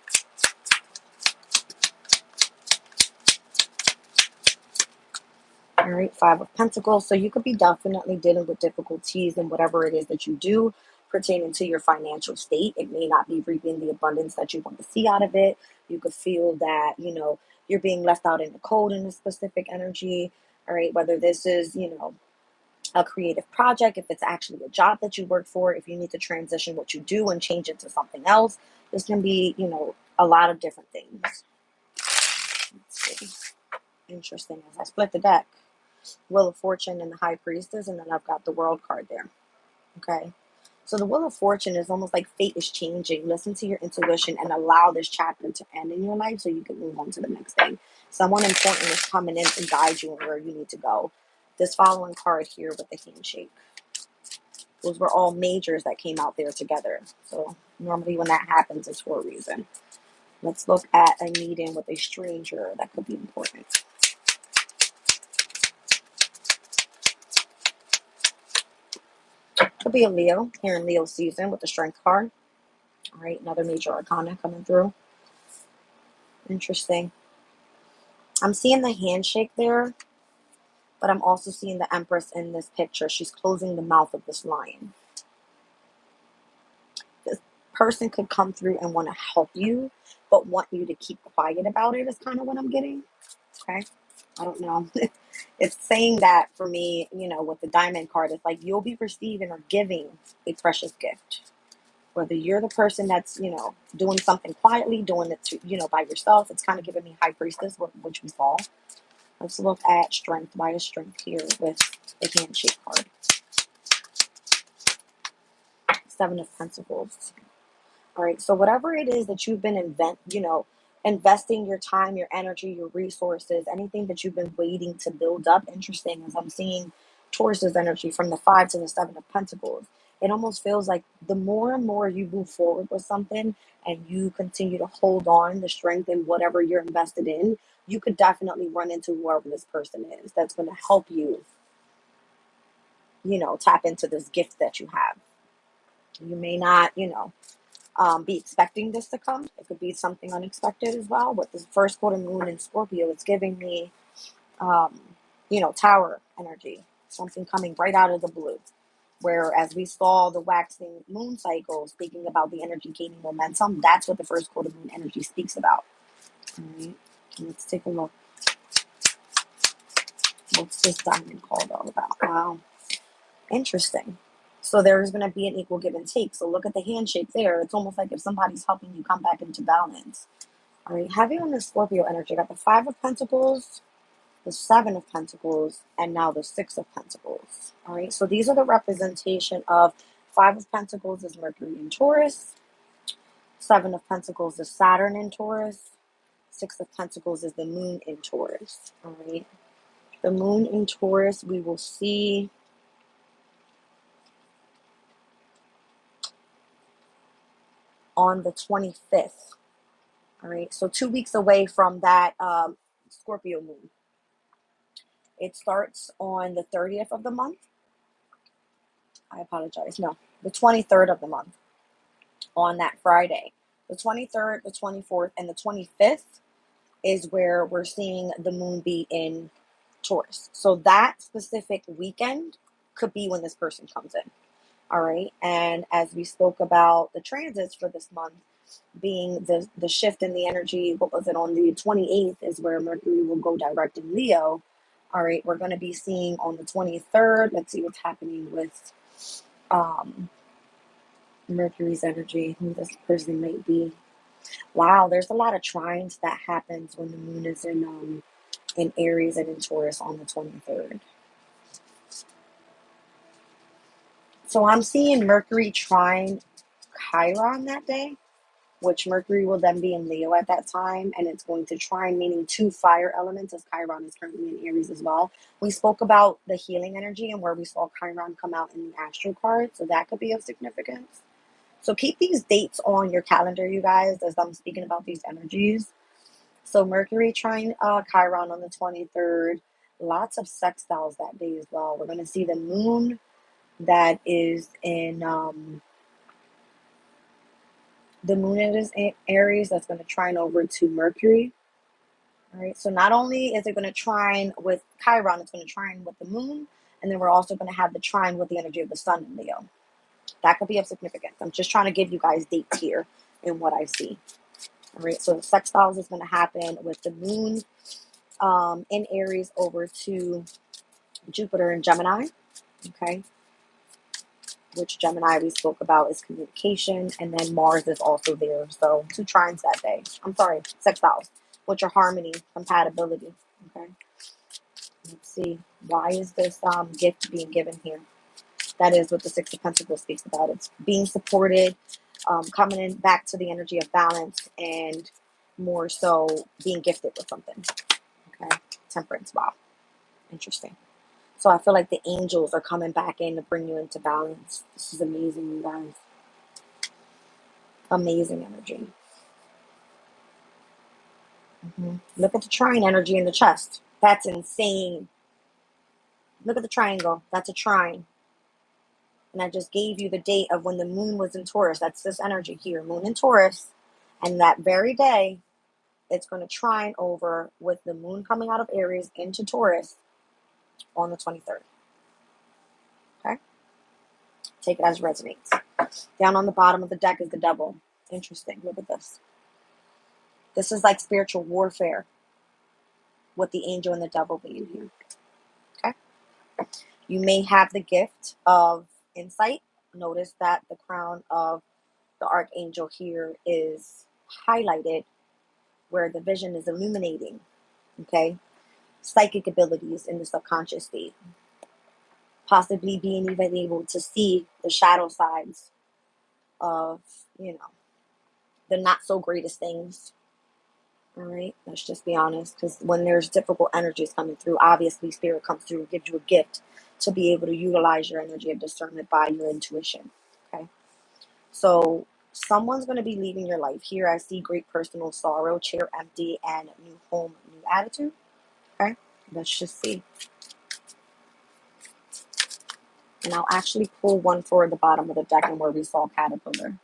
All right, Five of Pentacles. So you could be definitely dealing with difficulties in whatever it is that you do pertaining to your financial state. It may not be reaping the abundance that you want to see out of it. You could feel that, you're being left out in the cold in a specific energy. All right, whether this is, a creative project, if it's actually a job that you work for, if you need to transition what you do and change it to something else, this can be, a lot of different things. see. Interesting. As I split the deck, Wheel of Fortune and the High Priestess, and then I've got the World card there. Okay. So the Wheel of Fortune is almost like fate is changing. Listen to your intuition and allow this chapter to end in your life so you can move on to the next thing. Someone important is coming in to guide you where you need to go. This following card here with the handshake. Those were all majors that came out there together. So normally when that happens, it's for a reason. Let's look at a meeting with a stranger that could be important. Could be a Leo here in Leo season with the Strength card. All right, another major arcana coming through. Interesting. I'm seeing the handshake there, but I'm also seeing the Empress in this picture. She's closing the mouth of this lion. This person could come through and want to help you, but want you to keep quiet about it is kind of what I'm getting. Okay. I don't know. It's saying that for me, you know, with the Diamond card, it's like you'll be receiving or giving a precious gift. Whether you're the person that's, you know, doing something quietly, doing it to, you know, by yourself, it's kind of giving me High Priestess, which we saw. Let's look at Strength. Why is Strength here with the handshake card? Seven of Pentacles. All right. So whatever it is that you've been investing your time, your energy, your resources, anything that you've been waiting to build up. Interesting, as I'm seeing Taurus's energy from the 5 to the 7 of Pentacles. It almost feels like the more and more you move forward with something and you continue to hold on the strength in whatever you're invested in, you could definitely run into whoever this person is that's going to help you, you know, tap into this gift that you have. You may not, be expecting this to come. It could be something unexpected as well. With this first quarter moon in Scorpio, it's giving me, tower energy, something coming right out of the blue. Whereas we saw the waxing moon cycle speaking about the energy gaining momentum, that's what the first quarter moon energy speaks about. All right, let's take a look. What's this diamond called all about? Wow, interesting. So there's going to be an equal give and take. So look at the handshake there. It's almost like if somebody's helping you come back into balance. All right, having on the Scorpio energy, got the 5 of Pentacles, the 7 of Pentacles, and now the 6 of Pentacles. All right, so these are the representation of 5 of Pentacles is Mercury in Taurus, 7 of Pentacles is Saturn in Taurus, 6 of Pentacles is the moon in Taurus. All right, the moon in Taurus, we will see on the 25th. All right, so 2 weeks away from that Scorpio moon. It starts on the 30th of the month. I apologize. No, the 23rd of the month on that Friday. The 23rd, the 24th, and the 25th is where we're seeing the moon be in Taurus. So that specific weekend could be when this person comes in. All right. And as we spoke about the transits for this month being the shift in the energy, what was it, on the 28th is where Mercury will go direct in Leo. All right. We're going to be seeing on the 23rd. Let's see what's happening with Mercury's energy, who this person may be. Wow, there's a lot of trines that happens when the moon is in Aries and in Taurus on the 23rd. So I'm seeing Mercury trine Chiron that day, which Mercury will then be in Leo at that time, and it's going to trine, meaning 2 fire elements, as Chiron is currently in Aries as well. We spoke about the healing energy and where we saw Chiron come out in the astral card, so that could be of significance. So keep these dates on your calendar, you guys, as I'm speaking about these energies. So Mercury trine Chiron on the 23rd. Lots of sextiles that day as well. We're going to see the moon that is in Aries. That's going to trine over to Mercury. All right. So not only is it going to trine with Chiron, it's going to trine with the moon. And then we're also going to have the trine with the energy of the sun in Leo. That could be of significance. I'm just trying to give you guys dates here in what I see. All right, so the sextiles is going to happen with the moon in Aries over to Jupiter in Gemini. Okay, which Gemini we spoke about is communication, and then Mars is also there. So 2 trines that day. I'm sorry, sextiles. with your harmony, compatibility. Okay. Let's see. Why is this gift being given here? That is what the Six of Pentacles speaks about. It's being supported, coming in back to the energy of balance, and more so being gifted with something. Okay. Temperance. Wow. Interesting. So I feel like the angels are coming back in to bring you into balance. This is amazing, you guys. Amazing energy. Look at the trine energy in the chest. That's insane. Look at the triangle. That's a trine. And I just gave you the date of when the moon was in Taurus. That's this energy here. Moon in Taurus. And that very day, it's going to trine over with the moon coming out of Aries into Taurus on the 23rd. Okay? Take it as resonates. Down on the bottom of the deck is the devil. Interesting. Look at this. This is like spiritual warfare with the angel and the devil being here. Okay? You may have the gift of insight. Notice that the crown of the archangel here is highlighted where the vision is illuminating. Okay? Psychic abilities in the subconscious state. Possibly being even able to see the shadow sides of, the not so greatest things. All right, let's just be honest, because when there's difficult energies coming through, obviously spirit comes through and gives you a gift to be able to utilize your energy of discernment by your intuition. Okay, so someone's going to be leaving your life. Here I see great personal sorrow, chair empty, and new home, new attitude. Okay, let's just see. And I'll actually pull one for the bottom of the deck and where we saw caterpillar.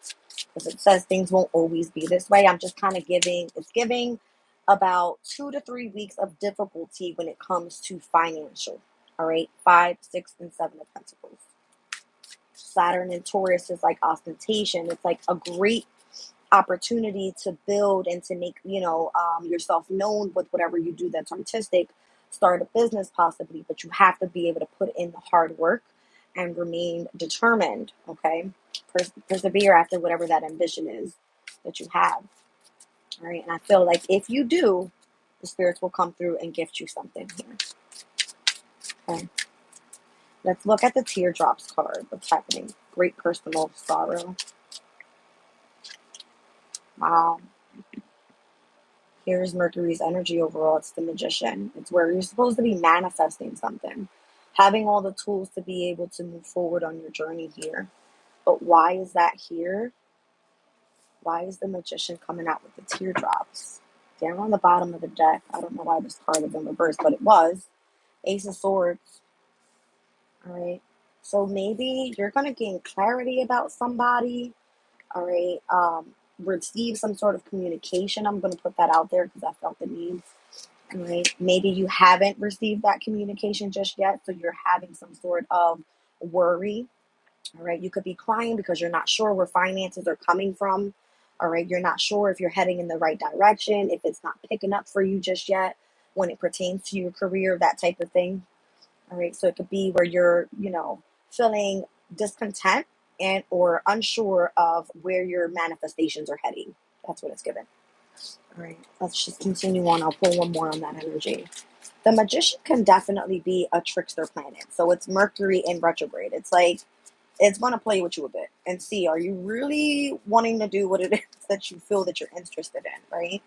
Because it says things won't always be this way. I'm just kind of giving about 2 to 3 weeks of difficulty when it comes to financial. All right, 5, 6, and 7 of Pentacles. Saturn and Taurus is like ostentation. It's like a great opportunity to build and to make, yourself known with whatever you do that's artistic. Start a business possibly, but you have to be able to put in the hard work and remain determined. Okay, persevere after whatever that ambition is that you have. All right, and I feel like if you do, the spirits will come through and gift you something here. Okay, let's look at the teardrops card. What's happening? Great personal sorrow. Wow. Here's Mercury's energy overall. It's the Magician. It's where you're supposed to be manifesting something, having all the tools to be able to move forward on your journey here. But why is that here? Why is the Magician coming out with the teardrops? Down on the bottom of the deck. I don't know why this card is in reverse, but it was. Ace of Swords. All right. So maybe you're going to gain clarity about somebody. All right. Receive some sort of communication. I'm going to put that out there because I felt the need. All right. Maybe you haven't received that communication just yet, so you're having some sort of worry. All right. You could be crying because you're not sure where finances are coming from. All right. You're not sure if you're heading in the right direction, if it's not picking up for you just yet when it pertains to your career, that type of thing. All right. So it could be where you're, feeling discontent and or unsure of where your manifestations are heading. That's what it's given. All right. Let's just continue on. I'll pull one more on that energy. The Magician can definitely be a trickster planet. So it's Mercury in retrograde. It's like, it's going to play with you a bit and see, are you really wanting to do what it is that you feel that you're interested in, right?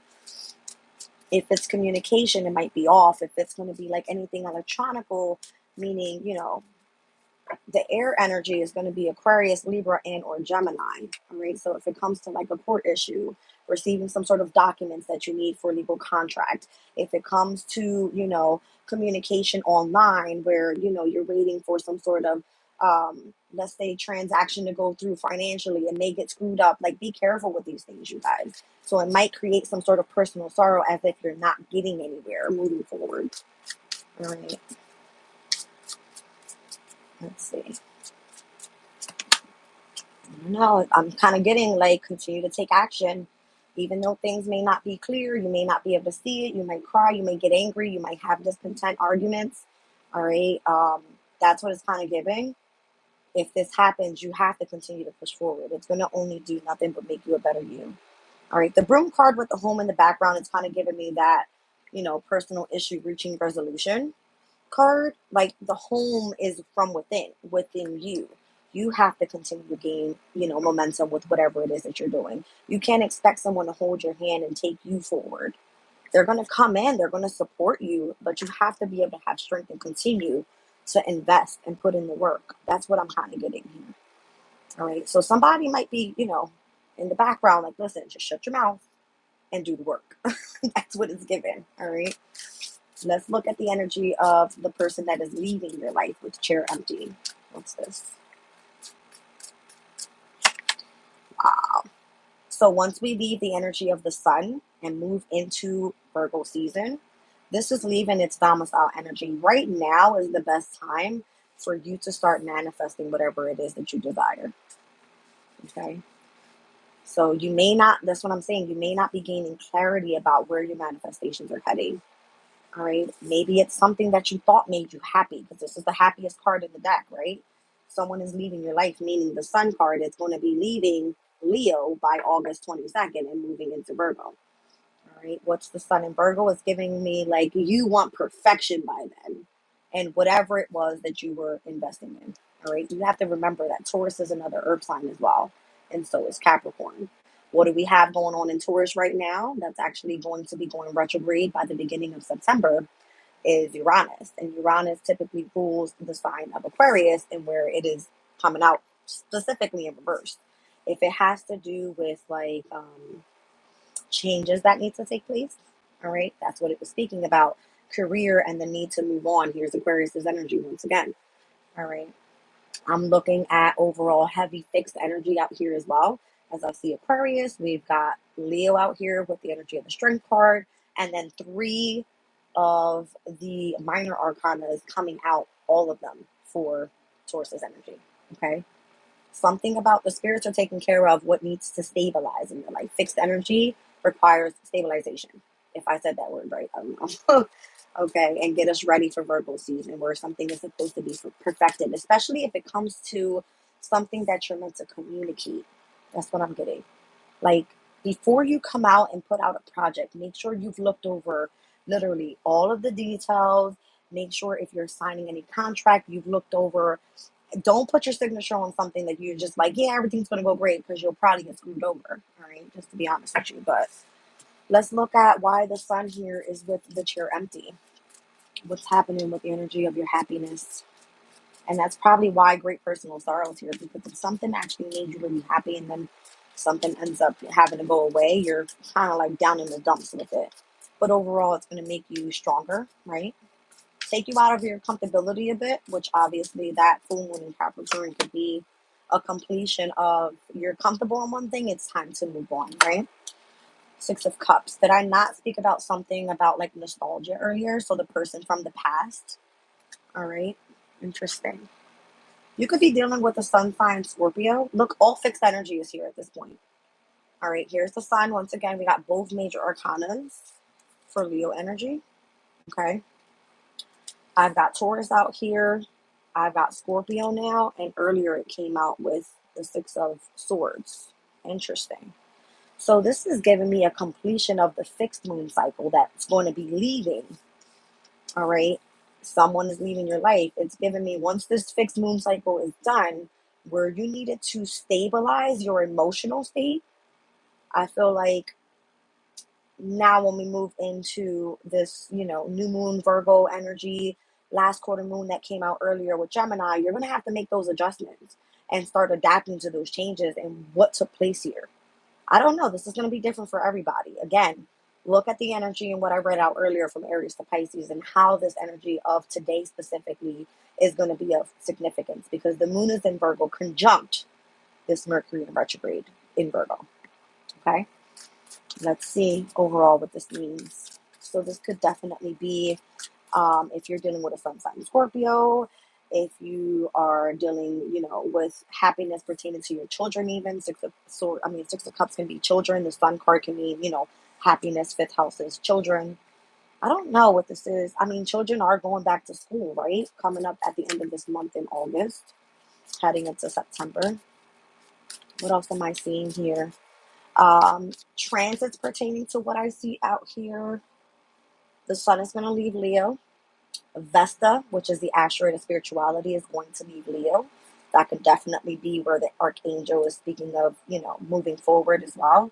If it's communication, it might be off. If it's going to be like anything electronical, meaning, the air energy is going to be Aquarius, Libra, and or Gemini. All right. So if it comes to like a court issue, receiving some sort of documents that you need for a legal contract, if it comes to, communication online where, you're waiting for some sort of, let's say transaction to go through financially and they get screwed up, like be careful with these things, you guys. So it might create some sort of personal sorrow as if you're not getting anywhere moving forward. All right. Let's see. I don't know. I'm kind of getting like continue to take action. Even though things may not be clear, you may not be able to see it. You might cry. You may get angry. You might have discontent arguments. All right. That's what it's kind of giving. If this happens, you have to continue to push forward. It's going to only do nothing but make you a better you. All right, the broom card with the home in the background is kind of giving me that, personal issue reaching resolution card. Like the home is from within you. You have to continue to gain, momentum with whatever it is that you're doing. You can't expect someone to hold your hand and take you forward. They're going to come in, they're going to support you, but you have to be able to have strength and continue to invest and put in the work. That's what I'm kind of getting here. All right. So somebody might be, in the background, like, listen, just shut your mouth and do the work. That's what it's given. All right. Let's look at the energy of the person that is leaving your life with the chair empty. What's this? Wow. So once we leave the energy of the sun and move into Virgo season, this is leaving its domicile energy. Right now is the best time for you to start manifesting whatever it is that you desire. Okay. So you may not, that's what I'm saying, you may not be gaining clarity about where your manifestations are heading. All right. Maybe it's something that you thought made you happy, because this is the happiest card in the deck, right? Someone is leaving your life, meaning the sun card is going to be leaving Leo by August 22nd and moving into Virgo. All right. What's the sun in Virgo? It's giving me like you want perfection by then and whatever it was that you were investing in. All right. You have to remember that Taurus is another earth sign as well. And so is Capricorn. What do we have going on in Taurus right now? That's actually going to be going retrograde by the beginning of September is Uranus. And Uranus typically rules the sign of Aquarius, and where it is coming out specifically in reverse. If it has to do with like changes that need to take place, all right, that's what it was speaking about. Career and the need to move on. Here's Aquarius's energy once again. All right. I'm looking at overall heavy fixed energy out here as well. As I see Aquarius, we've got Leo out here with the energy of the Strength card, and then three of the minor arcana is coming out, all of them for Taurus's energy. Okay. Something about the spirits are taking care of what needs to stabilize in your life. Fixed energy requires stabilization. If I said that word right, I don't know. Okay, and get us ready for Virgo season, where something is supposed to be perfected, especially if it comes to something that you're meant to communicate. That's what I'm getting. Like, before you come out and put out a project, make sure you've looked over literally all of the details. Make sure if you're signing any contract, you've looked over. Don't put your signature on something that you're just like, yeah, everything's going to go great, because you'll probably get screwed over. All right, just to be honest with you. But let's look at why the sun here is with the chair empty. What's happening with the energy of your happiness? And that's probably why great personal sorrow is here, because if something actually made you really happy and then something ends up having to go away, you're kind of like down in the dumps with it. But overall, it's going to make you stronger, right? Take you out of your comfortability a bit, which obviously that full moon in Capricorn could be a completion of you're comfortable in one thing, it's time to move on, right? Six of Cups. Did I not speak about something about like nostalgia earlier? So the person from the past. All right. Interesting. You could be dealing with a sun sign Scorpio. Look, all fixed energy is here at this point. All right. Here's the sun. Once again, we got both major arcanas for Leo energy. Okay. I've got Taurus out here. I've got Scorpio now. And earlier it came out with the Six of Swords. Interesting. So this is giving me a completion of the fixed moon cycle that's going to be leaving. All right. Someone is leaving your life. It's giving me, once this fixed moon cycle is done, where you needed to stabilize your emotional state, I feel like now when we move into this, new moon Virgo energy, last quarter moon that came out earlier with Gemini, you're going to have to make those adjustments and start adapting to those changes and what took place here. I don't know. This is going to be different for everybody. Again, look at the energy and what I read out earlier from Aries to Pisces, and how this energy of today specifically is going to be of significance, because the moon is in Virgo conjunct this Mercury in retrograde in Virgo. Okay. Let's see overall what this means. So this could definitely be if you're dealing with a sun sign Scorpio, if you are dealing, with happiness pertaining to your children, even Six of Cups can be children. The Sun card can mean, happiness. Fifth house is children. I don't know what this is. I mean, children are going back to school, right? Coming up at the end of this month in August, heading into September. What else am I seeing here? Transits pertaining to what I see out here. The sun is going to leave Leo. Vesta, which is the asteroid of spirituality, is going to leave Leo. That could definitely be where the archangel is speaking of, moving forward as well.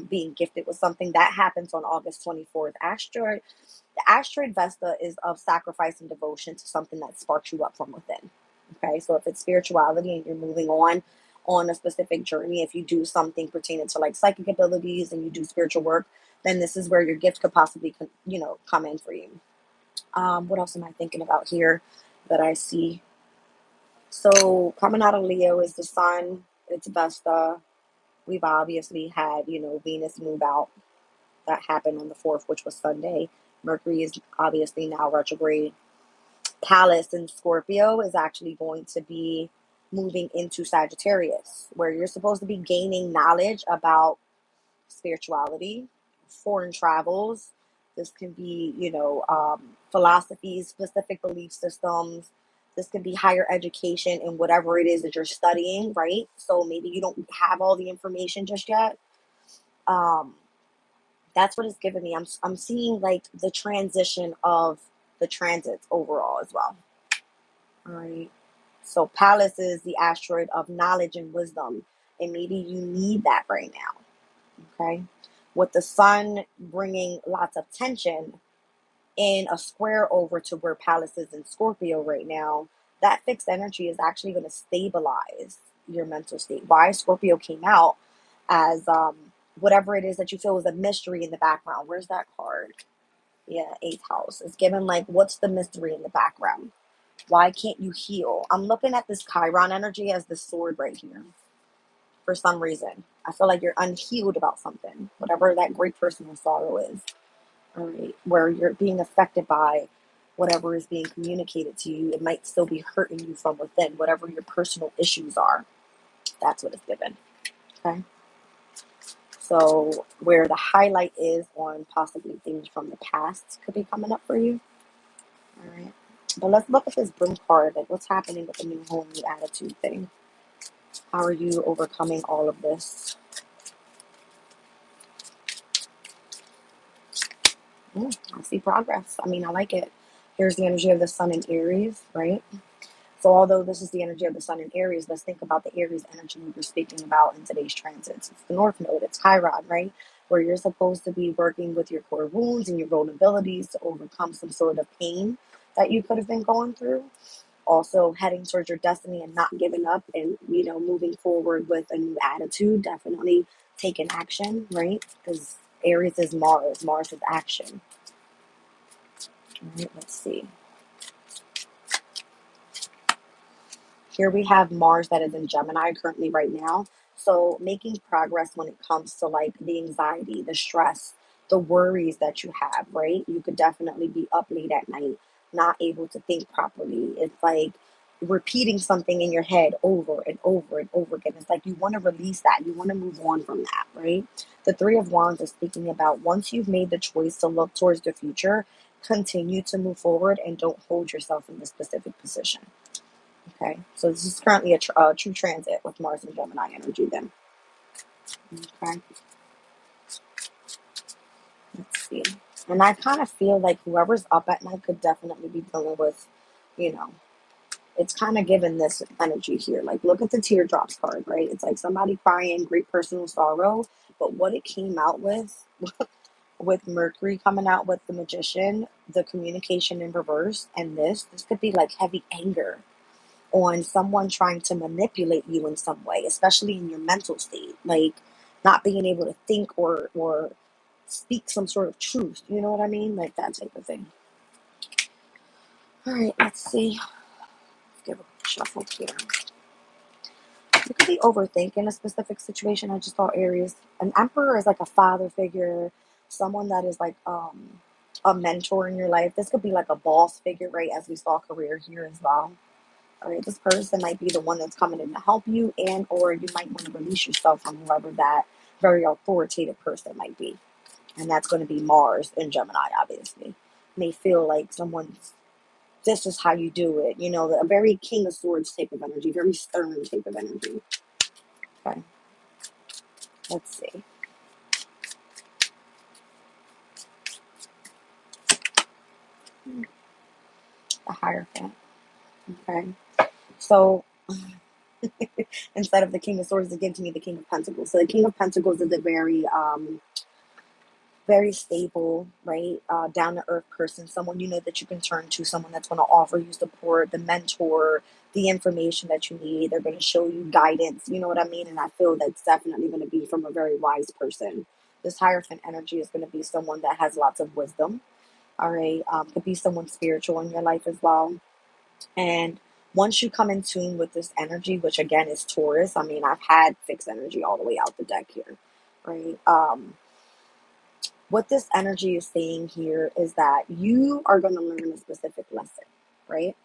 Being gifted with something that happens on August 24th. The asteroid Vesta is of sacrifice and devotion to something that sparks you up from within. Okay, so if it's spirituality and you're moving on a specific journey, if you do something pertaining to like psychic abilities and you do spiritual work, then this is where your gift could possibly, come in for you. What else am I thinking about here that I see? So coming out of Leo is the sun. It's Vesta. We've obviously had, Venus move out. That happened on the 4th, which was Sunday. Mercury is obviously now retrograde. Pallas in Scorpio is actually going to be moving into Sagittarius, where you're supposed to be gaining knowledge about spirituality, foreign travels. This can be, philosophies, specific belief systems. This could be higher education in whatever it is that you're studying, right? So maybe you don't have all the information just yet. That's what it's giving me. I'm seeing like the transition of the transits overall as well. All right. So Pallas is the asteroid of knowledge and wisdom, and maybe you need that right now. Okay. With the sun bringing lots of tension in a square over to where Pallas is in Scorpio right now, that fixed energy is actually going to stabilize your mental state. Why? Scorpio came out as whatever it is that you feel is a mystery in the background. Where's that card? Yeah, 8th house. It's given like, what's the mystery in the background? Why can't you heal? I'm looking at this Chiron energy as the sword right here. For some reason, I feel like you're unhealed about something, whatever that great personal sorrow is. All right, where you're being affected by whatever is being communicated to you. It might still be hurting you from within, whatever your personal issues are. That's what it's given. Okay. So where the highlight is on possibly things from the past could be coming up for you. All right. But let's look at this Broom card. Like, what's happening with the new home, new attitude thing? How are you overcoming all of this? I see progress. I mean, I like it. Here's the energy of the sun in Aries, right? So although this is the energy of the sun in Aries, let's think about the Aries energy we were speaking about in today's transits. It's the North Node. It's Chiron, right? Where you're supposed to be working with your core wounds and your vulnerabilities to overcome some sort of pain that you could have been going through. Also heading towards your destiny and not giving up and, moving forward with a new attitude. Definitely taking action, right? Because Aries is Mars. Mars is action. All right, let's see. Here we have Mars that is in Gemini currently right now. So making progress when it comes to like the anxiety, the stress, the worries that you have, right? You could definitely be up late at night, not able to think properly. It's like repeating something in your head over and over and over again. It's like you want to release that. You want to move on from that, right? The Three of Wands is speaking about once you've made the choice to look towards the future, continue to move forward and don't hold yourself in this specific position. Okay, so this is currently a true transit with Mars and Gemini energy then. Okay, let's see. And I kind of feel like whoever's up at night could definitely be dealing with, you know, it's kind of given this energy here. Like, look at the teardrops card, right? It's like somebody crying, great personal sorrow. But what it came out with, with Mercury coming out with the Magician, the communication in reverse, and this could be like heavy anger on someone trying to manipulate you in some way, especially in your mental state, like not being able to think or speak some sort of truth. You know what I mean? Like that type of thing. All right, let's see. Let's give a shuffle here. You could be overthinking a specific situation. I just saw Aries. An emperor is like a father figure, someone that is like a mentor in your life. This could be like a boss figure, right? As we saw career here as well. All right, this person might be the one that's coming in to help you, and or you might want to release yourself from whoever that very authoritative person might be. And that's going to be Mars in Gemini, obviously. May feel like someone's, this is how you do it. You know, a very King of Swords type of energy, very stern type of energy. Okay. Let's see. The Hierophant. Okay. So instead of the King of Swords, it gives me the King of Pentacles. So the King of Pentacles is a very stable, right? Down to earth person, someone you know that you can turn to, someone that's going to offer you support, the mentor, the information that you need. They're going to show you guidance. You know what I mean? And I feel that's definitely going to be from a very wise person. This Hierophant energy is going to be someone that has lots of wisdom. All right. Could be someone spiritual in your life as well. And once you come in tune with this energy, which again is Taurus, I mean, I've had fixed energy all the way out the deck here, right? What this energy is saying here is that you are going to learn a specific lesson, right?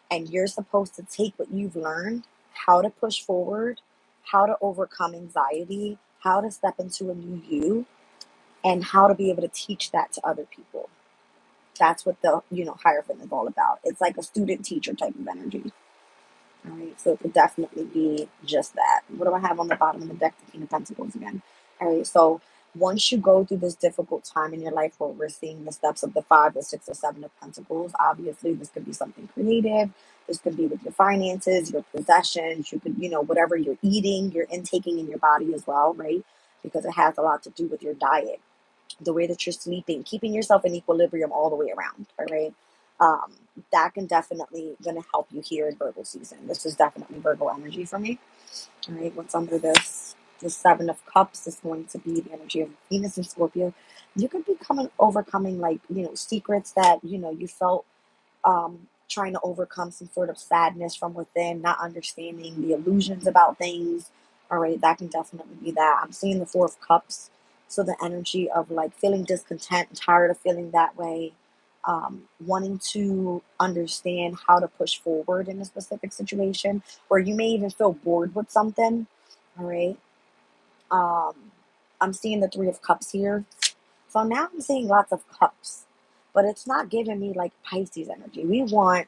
And you're supposed to take what you've learned, how to push forward, how to overcome anxiety, how to step into a new you, and how to be able to teach that to other people. That's what the, Hierophant is all about. It's like a student teacher type of energy. All right, so it could definitely be just that. What do I have on the bottom of the deck? The King of Pentacles again. All right, so once you go through this difficult time in your life where we're seeing the steps of the 5, the 6, or 7 of Pentacles, obviously this could be something creative. This could be with your finances, your possessions. You could, whatever you're eating, you're intaking in your body as well, right? Because it has a lot to do with your diet, the way that you're sleeping, keeping yourself in equilibrium all the way around, all right? Um, that can definitely going to help you here in Virgo season. This is definitely Virgo energy for me. All right, what's under this? The 7 of Cups is going to be the energy of Venus and Scorpio. You could be overcoming secrets that, you felt trying to overcome some sort of sadness from within, not understanding the illusions about things. All right, that can definitely be that. I'm seeing the 4 of Cups. So the energy of like feeling discontent, tired of feeling that way, wanting to understand how to push forward in a specific situation, or you may even feel bored with something. All right. Um, I'm seeing the 3 of Cups here. So now I'm seeing lots of cups, but it's not giving me like Pisces energy. We want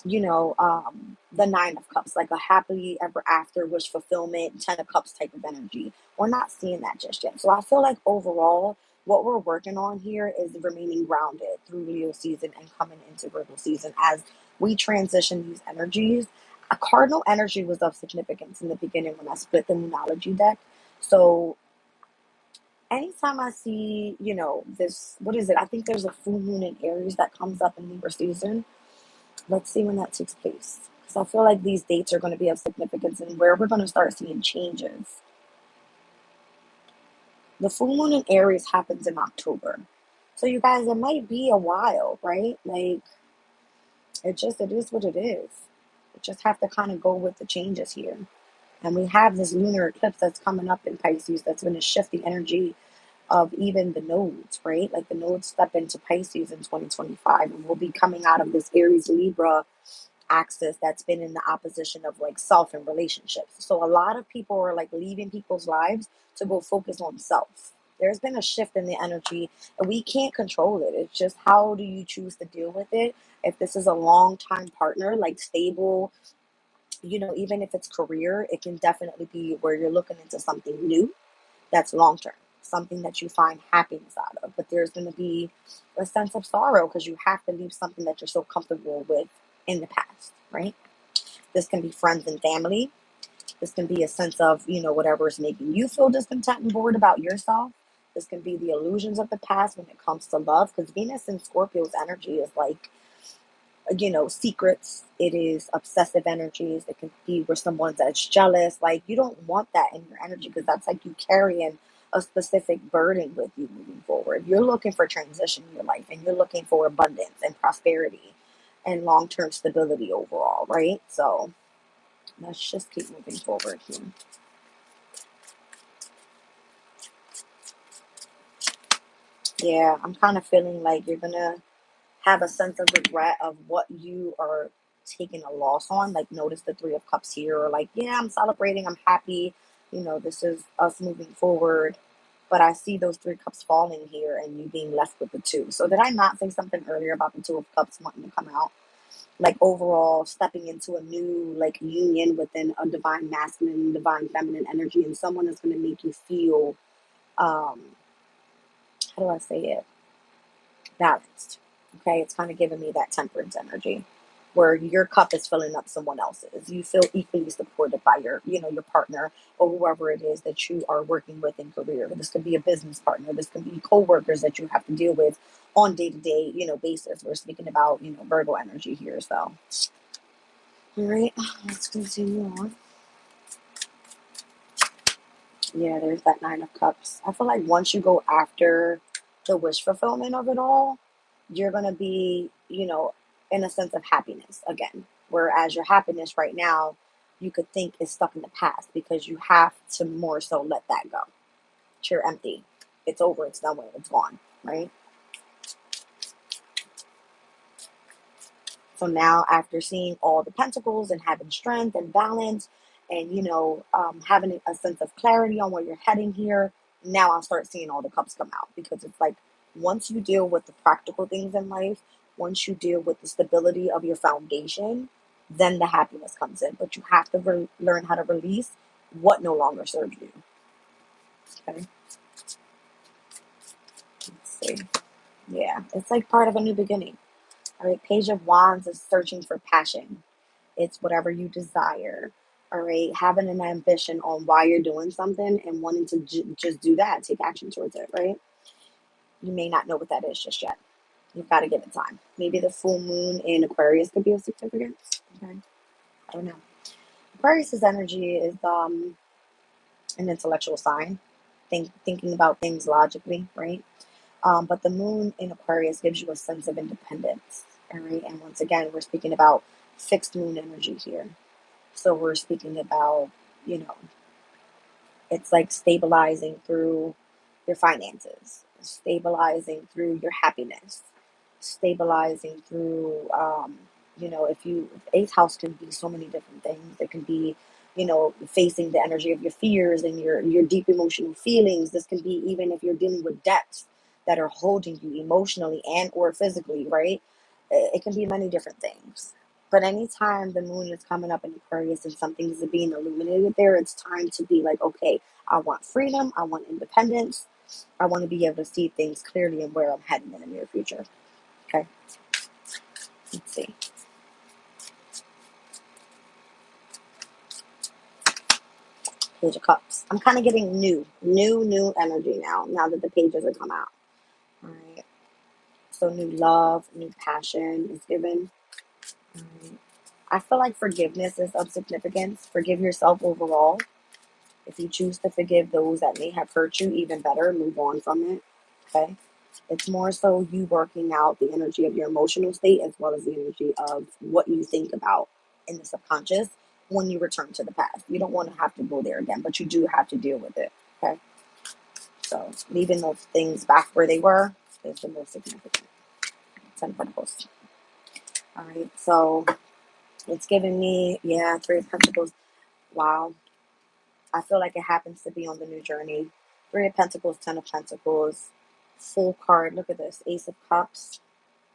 the 9 of Cups, like a happily ever after, wish fulfillment, 10 of Cups type of energy. We're not seeing that just yet. So I feel like overall, what we're working on here is remaining grounded through Leo season and coming into Virgo season as we transition these energies. A cardinal energy was of significance in the beginning when I split the numerology deck. So anytime I see, this, what is it? I think there's a full moon in Aries that comes up in Libra season. Let's see when that takes place. Because I feel like these dates are going to be of significance and where we're going to start seeing changes. The full moon in Aries happens in October. So you guys, it might be a while, right? Like, it is what it is. We just have to kind of go with the changes here. And we have this lunar eclipse that's coming up in Pisces that's going to shift the energy of even the nodes, right? Like the nodes step into Pisces in 2025 and we'll be coming out of this Aries Libra axis that's been in the opposition of like self and relationships. So a lot of people are like leaving people's lives to go focus on self. There's been a shift in the energy and we can't control it. It's just how do you choose to deal with it? If this is a long time partner, like stable, even if it's career, it can definitely be where you're looking into something new that's long term, something that you find happiness out of. But there's going to be a sense of sorrow because you have to leave something that you're so comfortable with in the past, right? This can be friends and family. This can be a sense of, whatever is making you feel discontent and bored about yourself. This can be the illusions of the past when it comes to love, because Venus and Scorpio's energy is like, secrets. It is obsessive energies. It can be where someone that's jealous. Like, you don't want that in your energy because that's like you carrying a specific burden with you moving forward. You're looking for transition in your life and you're looking for abundance and prosperity and long-term stability overall, right? So let's just keep moving forward here. Yeah, I'm kind of feeling like you're going to have a sense of regret of what you are taking a loss on. Like, notice the 3 of Cups here, or like, yeah, I'm celebrating, I'm happy, this is us moving forward. But I see those 3 cups falling here and you being left with the 2. So did I not say something earlier about the 2 of Cups wanting to come out? like overall stepping into a new like union within a divine masculine, divine feminine energy, and someone is going to make you feel, um, how do I say it? Balanced. Okay, it's kind of giving me that temperance energy where your cup is filling up someone else's. You feel equally supported by your, your partner or whoever it is that you are working with in career. This could be a business partner. This could be co-workers that you have to deal with on day-to-day, basis. We're speaking about, Virgo energy here. So, all right, let's continue on. Yeah, there's that Nine of Cups. I feel like once you go after the wish fulfillment of it all, you're going to be, in a sense of happiness again. Whereas your happiness right now, you could think is stuck in the past because you have to more so let that go. You're empty. It's over. It's done with. It's gone. Right? So now, after seeing all the pentacles and having strength and balance and, having a sense of clarity on where you're heading here, now I'll start seeing all the cups come out because it's like once you deal with the practical things in life, once you deal with the stability of your foundation, then the happiness comes in. But you have to learn how to release what no longer serves you. Okay. Let's see. Yeah, it's like part of a new beginning. All right. Page of Wands is searching for passion. It's whatever you desire. All right. Having an ambition on why you're doing something and wanting to just do that, take action towards it. Right. You may not know what that is just yet. You've got to give it time. Maybe the full moon in Aquarius could be of significance. Okay. I don't know. Aquarius's energy is an intellectual sign, thinking about things logically, right? But the moon in Aquarius gives you a sense of independence. All right. And once again, we're speaking about fixed moon energy here. So we're speaking about, you know, it's like stabilizing through your finances, stabilizing through your happiness, stabilizing through, if eighth house can be so many different things. It can be, facing the energy of your fears and your deep emotional feelings. This can be even if you're dealing with debts that are holding you emotionally and or physically, right? It can be many different things. But anytime the moon is coming up in Aquarius and something is being illuminated there, it's time to be like, okay, I want freedom, I want independence, I want to be able to see things clearly and where I'm heading in the near future. Okay, let's see. Page of Cups. I'm kind of getting new energy now that the pages have come out. All right. So new love, new passion is given. All right. I feel like forgiveness is of significance. Forgive yourself overall. If you choose to forgive those that may have hurt you, even better, move on from it. Okay. It's more so you working out the energy of your emotional state as well as the energy of what you think about in the subconscious when you return to the past. You don't want to have to go there again, but you do have to deal with it. Okay. So leaving those things back where they were is the most significant. 10 Pentacles. All right. So it's giving me, Three of Pentacles. Wow. I feel like it happens to be on the new journey. Three of Pentacles, 10 of Pentacles, full card. Look at this. Ace of Cups.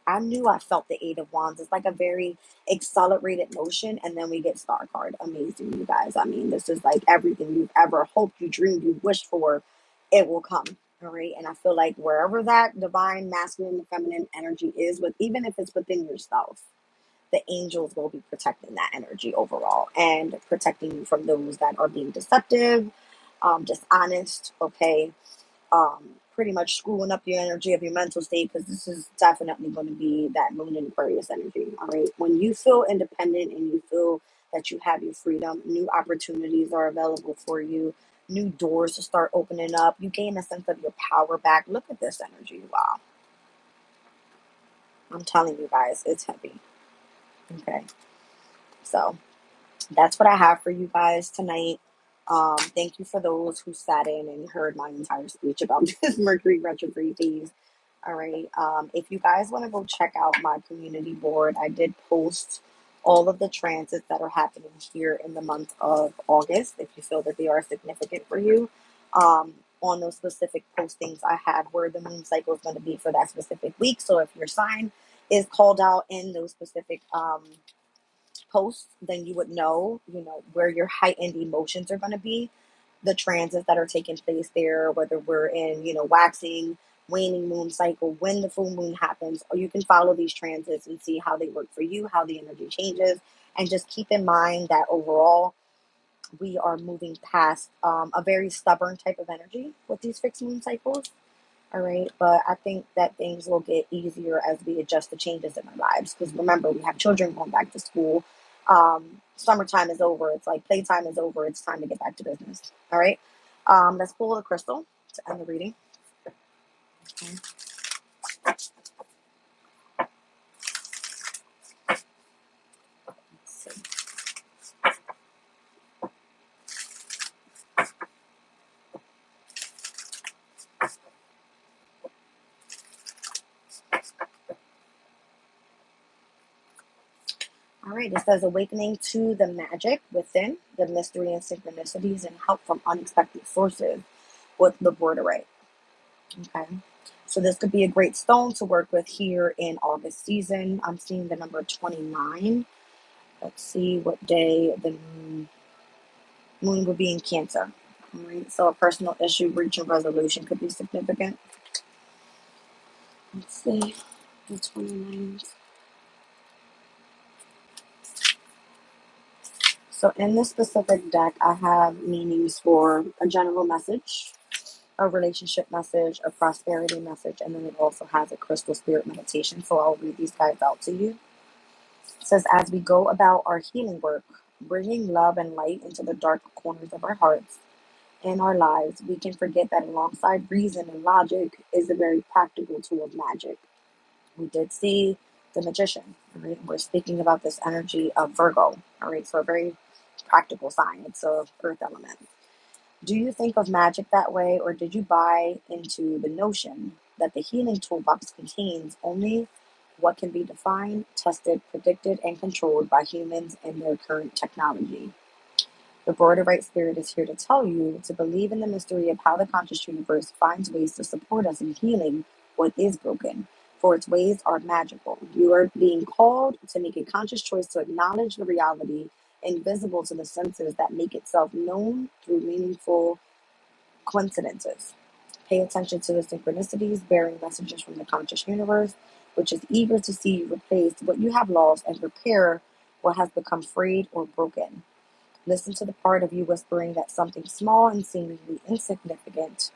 I knew I felt the Eight of Wands. It's like a very accelerated motion. And then we get Star card. Amazing, you guys. I mean, this is like everything you've ever hoped, you dreamed, you wished for. It will come. All right. And I feel like wherever that divine, masculine, feminine energy is, with even if it's within yourself, the angels will be protecting that energy overall and protecting you from those that are being deceptive, dishonest, okay, pretty much screwing up your energy of your mental state, because this is definitely going to be that moon in Aquarius energy. All right. When you feel independent and you feel that you have your freedom, new opportunities are available for you, new doors to start opening up. You gain a sense of your power back. Look at this energy. Wow. I'm telling you guys, it's heavy. Okay. So that's what I have for you guys tonight. Thank you for those who sat in and heard my entire speech about this Mercury retrograde phase. All right. If you guys want to go check out my community board, I did post all of the transits that are happening here in the month of August. If you feel that they are significant for you, on those specific postings, I have where the moon cycle is going to be for that specific week. So if your sign is called out in those specific posts, then you would know, where your heightened emotions are going to be, the transits that are taking place there, whether we're in, waxing, waning moon cycle, when the full moon happens, or you can follow these transits and see how they work for you, how the energy changes, and just keep in mind that overall we are moving past a very stubborn type of energy with these fixed moon cycles. All right, but I think that things will get easier as we adjust the changes in our lives. Because remember, we have children going back to school. Summertime is over. It's like playtime is over. It's time to get back to business. All right, let's pull the crystal to end the reading. Okay. Let's see. All right, it says awakening to the magic within, the mystery and synchronicities, and help from unexpected sources with the Labradorite. Okay, so this could be a great stone to work with here in August season. I'm seeing the number 29. Let's see what day the moon will be in Cancer. All right, so a personal issue reaching resolution could be significant. Let's see, the 29th. So in this specific deck, I have meanings for a general message, a relationship message, a prosperity message, and then it also has a crystal spirit meditation. So I'll read these guys out to you. It says, as we go about our healing work, bringing love and light into the dark corners of our hearts and our lives, we can forget that alongside reason and logic is a very practical tool of magic. We did see the magician. All right? We're speaking about this energy of Virgo. All right, so a very practical sign. It's a earth element. Do you think of magic that way, or did you buy into the notion that the healing toolbox contains only what can be defined, tested, predicted, and controlled by humans and their current technology? The Borderite Spirit is here to tell you to believe in the mystery of how the conscious universe finds ways to support us in healing what is broken, for its ways are magical. You are being called to make a conscious choice to acknowledge the reality invisible to the senses that make itself known through meaningful coincidences. Pay attention to the synchronicities bearing messages from the conscious universe, which is eager to see you replace what you have lost and repair what has become frayed or broken. Listen to the part of you whispering that something small and seemingly insignificant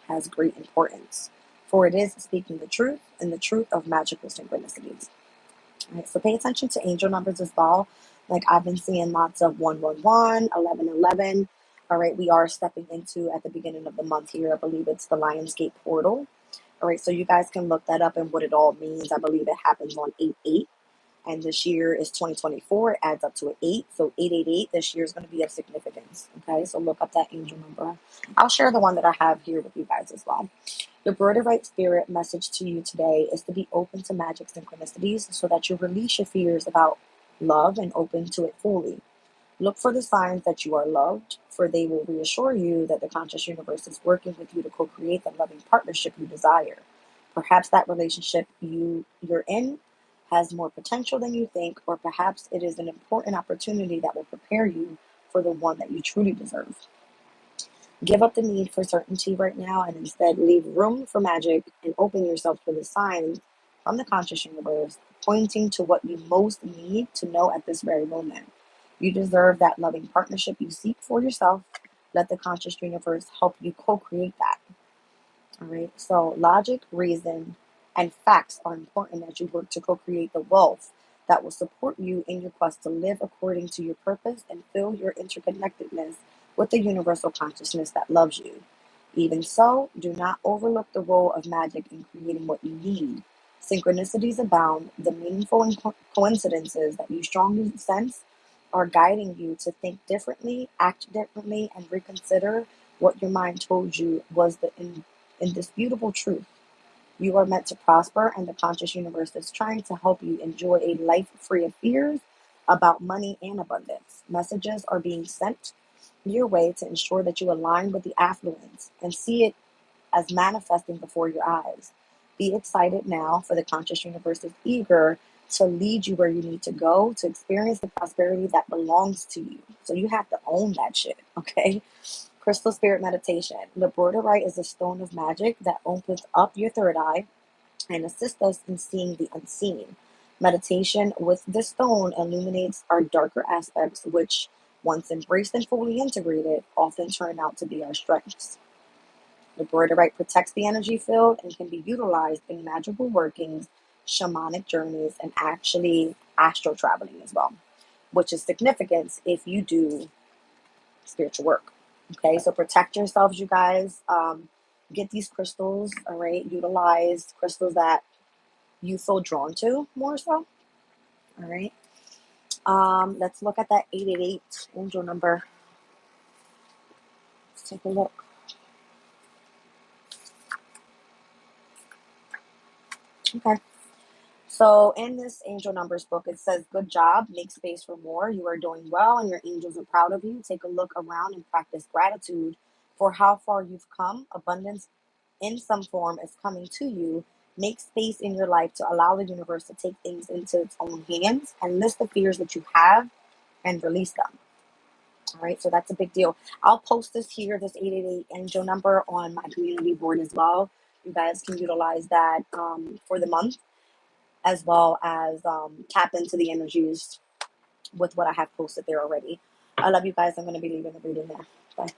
has great importance, for it is speaking the truth and the truth of magical synchronicities. All right, so pay attention to angel numbers as well. Like I've been seeing lots of 111, 1111. All right, we are stepping into at the beginning of the month here. I believe it's the Lionsgate portal. All right, so you guys can look that up and what it all means. I believe it happens on 8/8. And this year is 2024. It adds up to an 8. So 888 this year is going to be of significance. Okay, so look up that angel number. I'll share the one that I have here with you guys as well. The Borderite Spirit message to you today is to be open to magic synchronicities so that you release your fears about love and open to it fully. Look for the signs that you are loved, for they will reassure you that the conscious universe is working with you to co-create the loving partnership you desire. Perhaps that relationship you're in has more potential than you think, or perhaps it is an important opportunity that will prepare you for the one that you truly deserve. Give up the need for certainty right now and instead leave room for magic and open yourself to the signs from the conscious universe pointing to what you most need to know at this very moment. You deserve that loving partnership you seek for yourself. Let the conscious universe help you co-create that. All right. So logic, reason, and facts are important as you work to co-create the wealth that will support you in your quest to live according to your purpose and fill your interconnectedness with the universal consciousness that loves you. Even so, do not overlook the role of magic in creating what you need. Synchronicities abound. The meaningful coincidences that you strongly sense are guiding you to think differently, act differently, and reconsider what your mind told you was the indisputable truth. You are meant to prosper, and the conscious universe is trying to help you enjoy a life free of fears about money and abundance. Messages are being sent your way to ensure that you align with the affluence and see it as manifesting before your eyes. Be excited now, for the conscious universe is eager to lead you where you need to go to experience the prosperity that belongs to you. So you have to own that shit, okay? Crystal Spirit Meditation. Labradorite is a stone of magic that opens up your third eye and assists us in seeing the unseen. Meditation with this stone illuminates our darker aspects, which, once embraced and fully integrated, often turn out to be our strengths. The Labradorite protects the energy field and can be utilized in magical workings, shamanic journeys, and actually astral traveling as well, which is significant if you do spiritual work. Okay, so protect yourselves, you guys. Get these crystals, all right? Utilize crystals that you feel drawn to more so, all right? Let's look at that 888 angel number. Let's take a look. Okay. So in this angel numbers book, it says, good job, make space for more. You are doing well and your angels are proud of you. Take a look around and practice gratitude for how far you've come. Abundance in some form is coming to you. Make space in your life to allow the universe to take things into its own hands and list the fears that you have and release them. All right, so that's a big deal. I'll post this here, this 888 angel number, on my community board as well. You guys can utilize that for the month, as well as tap into the energies with what I have posted there already. I love you guys. I'm going to be leaving the reading there. Bye.